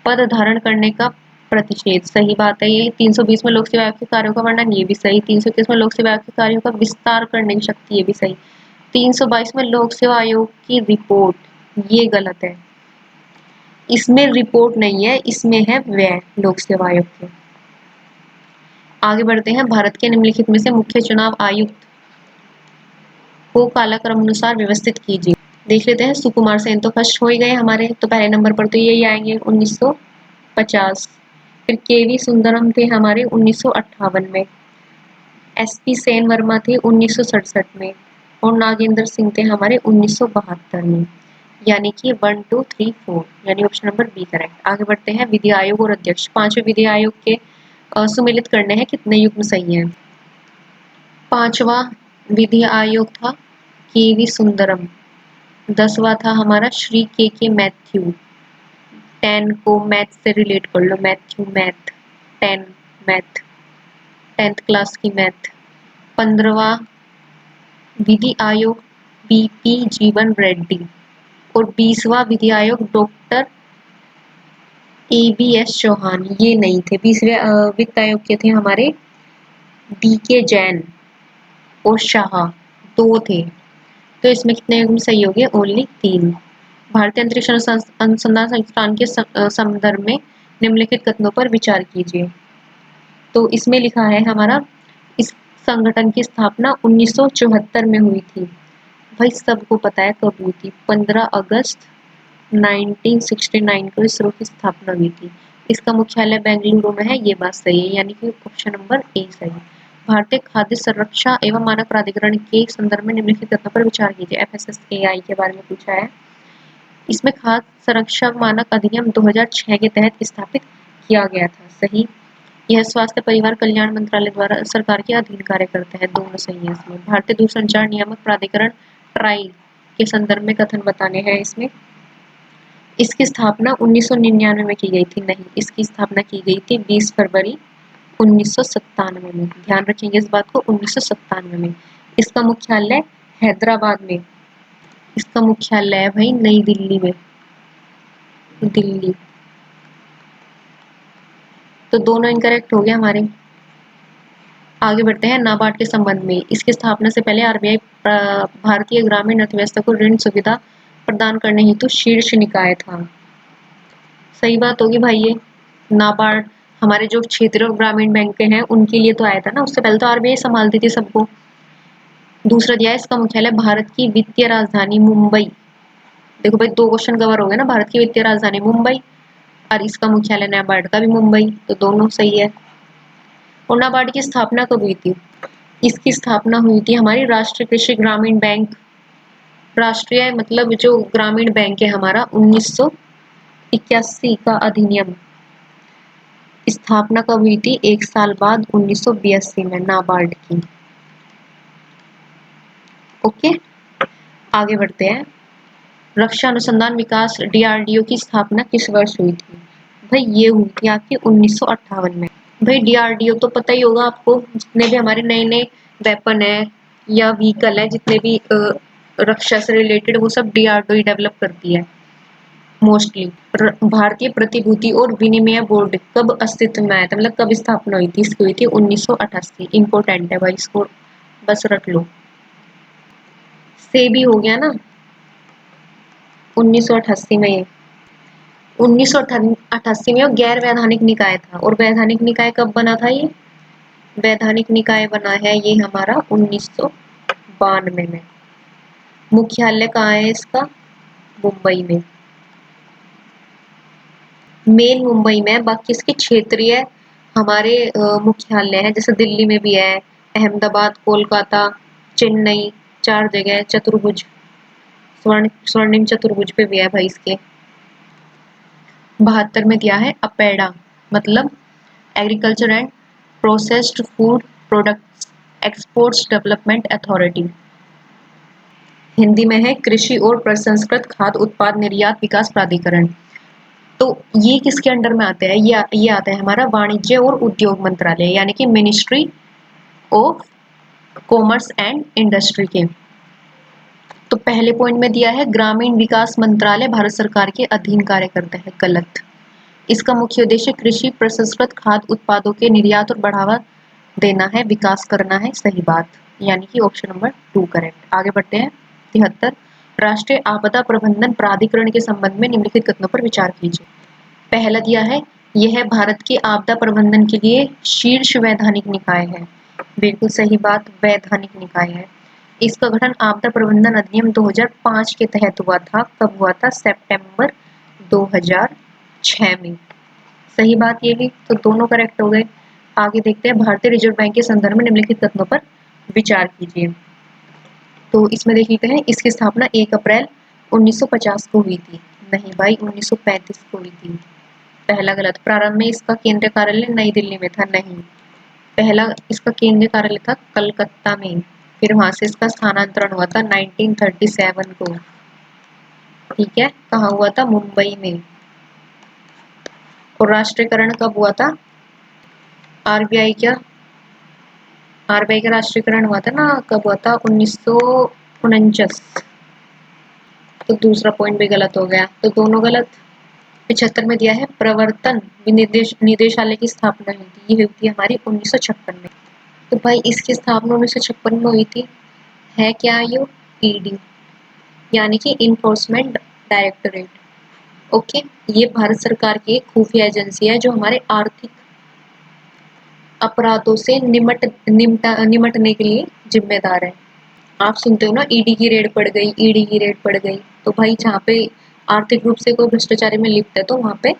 पद धारण करने का प्रतिषेध। सही बात है ये। 320 में लोक सेवा आयोग के कार्यों का वर्णन। ये भी सही। 321 में लोक सेवा आयोग के कार्यों का विस्तार करने की शक्ति। ये भी सही। 322 में लोक सेवा आयोग की रिपोर्ट। ये गलत है, इसमें रिपोर्ट नहीं है, इसमें है व्यय लोक सेवा आयोग के। आगे बढ़ते हैं। भारत के निम्नलिखित में से मुख्य चुनाव आयुक्त को कालक्रम अनुसार व्यवस्थित कीजिए। देख लेते हैं। सुकुमार सेन तो फर्स्ट हो ही गए हमारे, तो पहले नंबर पर तो यही आएंगे 1950। फिर KV सुंदरम थे हमारे 1958 में। SP सेन वर्मा थे 1967 में। और नागेंद्र सिंह थे हमारे 1972 में। यानी कि 1 2 3 4, यानी ऑप्शन नंबर बी करेक्ट। आगे बढ़ते हैं। विधि आयोग और अध्यक्ष। 5वें विधि आयोग के सुमेलित करने हैं, कितने युग्म सही है? 5वां विधि आयोग था KV सुंदरम। 10वां था हमारा श्री के मैथ्यू। 10 को मैथ से रिलेट कर लो, मैथ्यू मैथ, 10 मैथ, 10th क्लास की मैथ। 15वां विधि आयोग BP जीवन रेड्डी। और 20वां विधि आयोग डॉक्टर ABS चौहान। ये नहीं थे। 20वें वित्त आयोग के थे हमारे DK जैन और शाह, 2 थे। तो इसमें कितने युग्म सही हो गए? ओनली 3। भारतीय अंतरिक्ष अनुसंधान संस्थान के संदर्भ में निम्नलिखित कथनों पर विचार कीजिए। तो इसमें लिखा है हमारा, इस संगठन की स्थापना 1974 में हुई थी। भाई सबको पता है कब हुई थी, 15 अगस्त 1969 को इसरो की स्थापना हुई थी। इसका मुख्यालय बेंगलुरु में है, ये बात सही है, यानी कि ऑप्शन नंबर ए सही है। भारतीय खाद्य संरक्षा एवं मानक प्राधिकरण के संदर्भ में निम्नलिखित कथनों पर विचार कीजिए। FSSAI के बारे में पूछा है। इसमें खाद्य संरक्षा मानक अधिनियम 2006 के तहत स्थापित किया गया था, सही। यह स्वास्थ्य परिवार कल्याण मंत्रालय द्वारा सरकार के अधीन कार्य करता है, दोनों सही है इसमें। भारतीय दूरसंचार नियामक प्राधिकरण ट्राई के संदर्भ में कथन बताने हैं इसमें। इसकी स्थापना 1999 में की गई थी, नहीं, इसकी स्थापना की गई थी 20 फरवरी 1997 में। ध्यान रखेंगे इस बात को, 1997 में। इसका मुख्यालय हैदराबाद में, इसका मुख्यालय है भाई नई दिल्ली में, दिल्ली। तो दोनों इनकरेक्ट हो गए हमारे। आगे बढ़ते हैं नाबार्ड के संबंध में। इसकी स्थापना से पहले आरबीआई भारतीय ग्रामीण अर्थव्यवस्था को ऋण सुविधा प्रदान करने हेतु शीर्ष निकाय था, सही बात होगी भाई। ये नाबार्ड हमारे जो क्षेत्रीय और ग्रामीण बैंक हैं उनके लिए तो आया था ना, उससे पहले तो आरबीआई संभालती थी सबको। दूसरा दिया है इसका मुख्यालय भारत की वित्तीय राजधानी मुंबई। देखो भाई, दो क्वेश्चन कवर हो गए ना, भारत की वित्तीय राजधानी मुंबई और इसका मुख्यालय नाबार्ड का भी मुंबई, तो दोनों सही है। और नाबार्ड की स्थापना कब हुई थी? इसकी स्थापना हुई थी हमारी राष्ट्रीय कृषि ग्रामीण बैंक, राष्ट्रीय मतलब जो ग्रामीण बैंक है हमारा, 1981 का अधिनियम। स्थापना कब हुई थी? 1 साल बाद 1982 में नाबार्ड की। ओके, आगे बढ़ते हैं। रक्षा अनुसंधान विकास डीआरडीओ की स्थापना किस वर्ष हुई थी? भाई ये हुई थी आपकी 1958 में। भाई डीआरडीओ तो पता ही होगा आपको, जितने भी हमारे नए नए वेपन है या व्हीकल है, जितने भी रक्षा से रिलेटेड, वो सब डीआरडीओ ही डेवलप करती है मोस्टली। भारतीय प्रतिभूति और विनिमय बोर्ड कब अस्तित्व में आया था, मतलब कब स्थापना हुई थी? इसकी हुई थी 1988। इंपॉर्टेंट है भाई, इसको बस रख लो। से भी हो गया ना 1988 में। ये 1988 में वो गैर वैधानिक निकाय था, और वैधानिक निकाय कब बना था? ये वैधानिक निकाय बना है ये हमारा 1992 में। मुख्यालय कहाँ है इसका? मुंबई में, मेन मुंबई में। बाकी इसके क्षेत्रीय हमारे मुख्यालय है, जैसे दिल्ली में भी है, अहमदाबाद, कोलकाता, चेन्नई, 4 जगह। चतुर्भुज, स्वर्णिम चतुर्भुज पे भी है भाई इसके। 72 में दिया है अपेडा, मतलब agriculture and processed food products exports development authority. Hindi में है कृषि और प्रसंस्कृत खाद्य उत्पाद निर्यात विकास प्राधिकरण। तो ये किसके अंडर में आता है? ये आता है हमारा वाणिज्य और उद्योग मंत्रालय, यानी कि ministry of commerce and industry के। तो पहले पॉइंट में दिया है ग्रामीण विकास मंत्रालय भारत सरकार के अधीन कार्य करता है, गलत। इसका मुख्य उद्देश्य कृषि प्रसंस्कृत खाद्य उत्पादों के निर्यात और बढ़ावा देना है, विकास करना है, सही बात, यानी कि ऑप्शन नंबर 2 करेक्ट। आगे बढ़ते हैं। 73 राष्ट्रीय आपदा प्रबंधन प्राधिकरण के संबंध में निम्नलिखित कथनों पर विचार कीजिए। पहला दिया है यह भारत के आपदा प्रबंधन के लिए शीर्ष वैधानिक निकाय है, बिल्कुल सही बात, वैधानिक निकाय है। इसका गठन आपदा प्रबंधन अधिनियम 2005 के तहत हुआ था। कब हुआ था? सितंबर 2006 में, सही बात ये भी। तो दोनों करेक्ट हो गए। आगे देखते हैं। भारतीय रिजर्व बैंक के संदर्भ में निम्नलिखित कथनों पर विचार कीजिए। तो इसमें देख लेते हैं, इसकी स्थापना 1 अप्रैल 1950 को हुई थी, नहीं भाई 1935 को हुई थी। पहला गलत। प्रारंभ में इसका केंद्रीय कार्यालय नई दिल्ली में था, नहीं, पहला इसका केंद्रीय कार्यालय था कलकत्ता में, फिर वहां से इसका स्थानांतरण हुआ था 1937 को। ठीक है, कहाँ हुआ था? मुंबई में। और राष्ट्रीयकरण कब हुआ था? आरबीआई का राष्ट्रीयकरण हुआ था ना, कब हुआ था? 1949। तो दूसरा पॉइंट भी गलत हो गया, तो दोनों गलत। 75 में दिया है प्रवर्तन निदेशालय की स्थापना हुई थी, ये हुई थी हमारी 1956 में। तो भाई इसकी स्थापना 1956 में हुई थी। है क्या? ये ईडी, यानी कि इन्फोर्समेंट डायरेक्टोरेट। ओके, ये भारत सरकार की एक खुफिया एजेंसी है जो हमारे आर्थिक अपराधों से निमटने के लिए जिम्मेदार है। आप सुनते हो ना, ईडी की रेड पड़ गई, ईडी की रेड पड़ गई। तो भाई जहाँ पे आर्थिक रूप से कोई भ्रष्टाचारी में लिप्त है तो वहाँ पे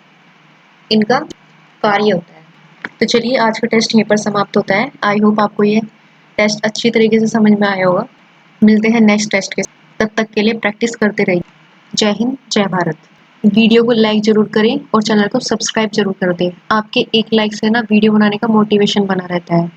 इनका कार्य होता है। तो चलिए आज का टेस्ट यहीं पर समाप्त होता है। आई होप आपको ये टेस्ट अच्छी तरीके से समझ में आया होगा। मिलते हैं नेक्स्ट टेस्ट के साथ। तब तक के लिए प्रैक्टिस करते रहिए। जय हिंद, जय भारत। वीडियो को लाइक ज़रूर करें और चैनल को सब्सक्राइब ज़रूर कर दें। आपके एक लाइक से ना वीडियो बनाने का मोटिवेशन बना रहता है।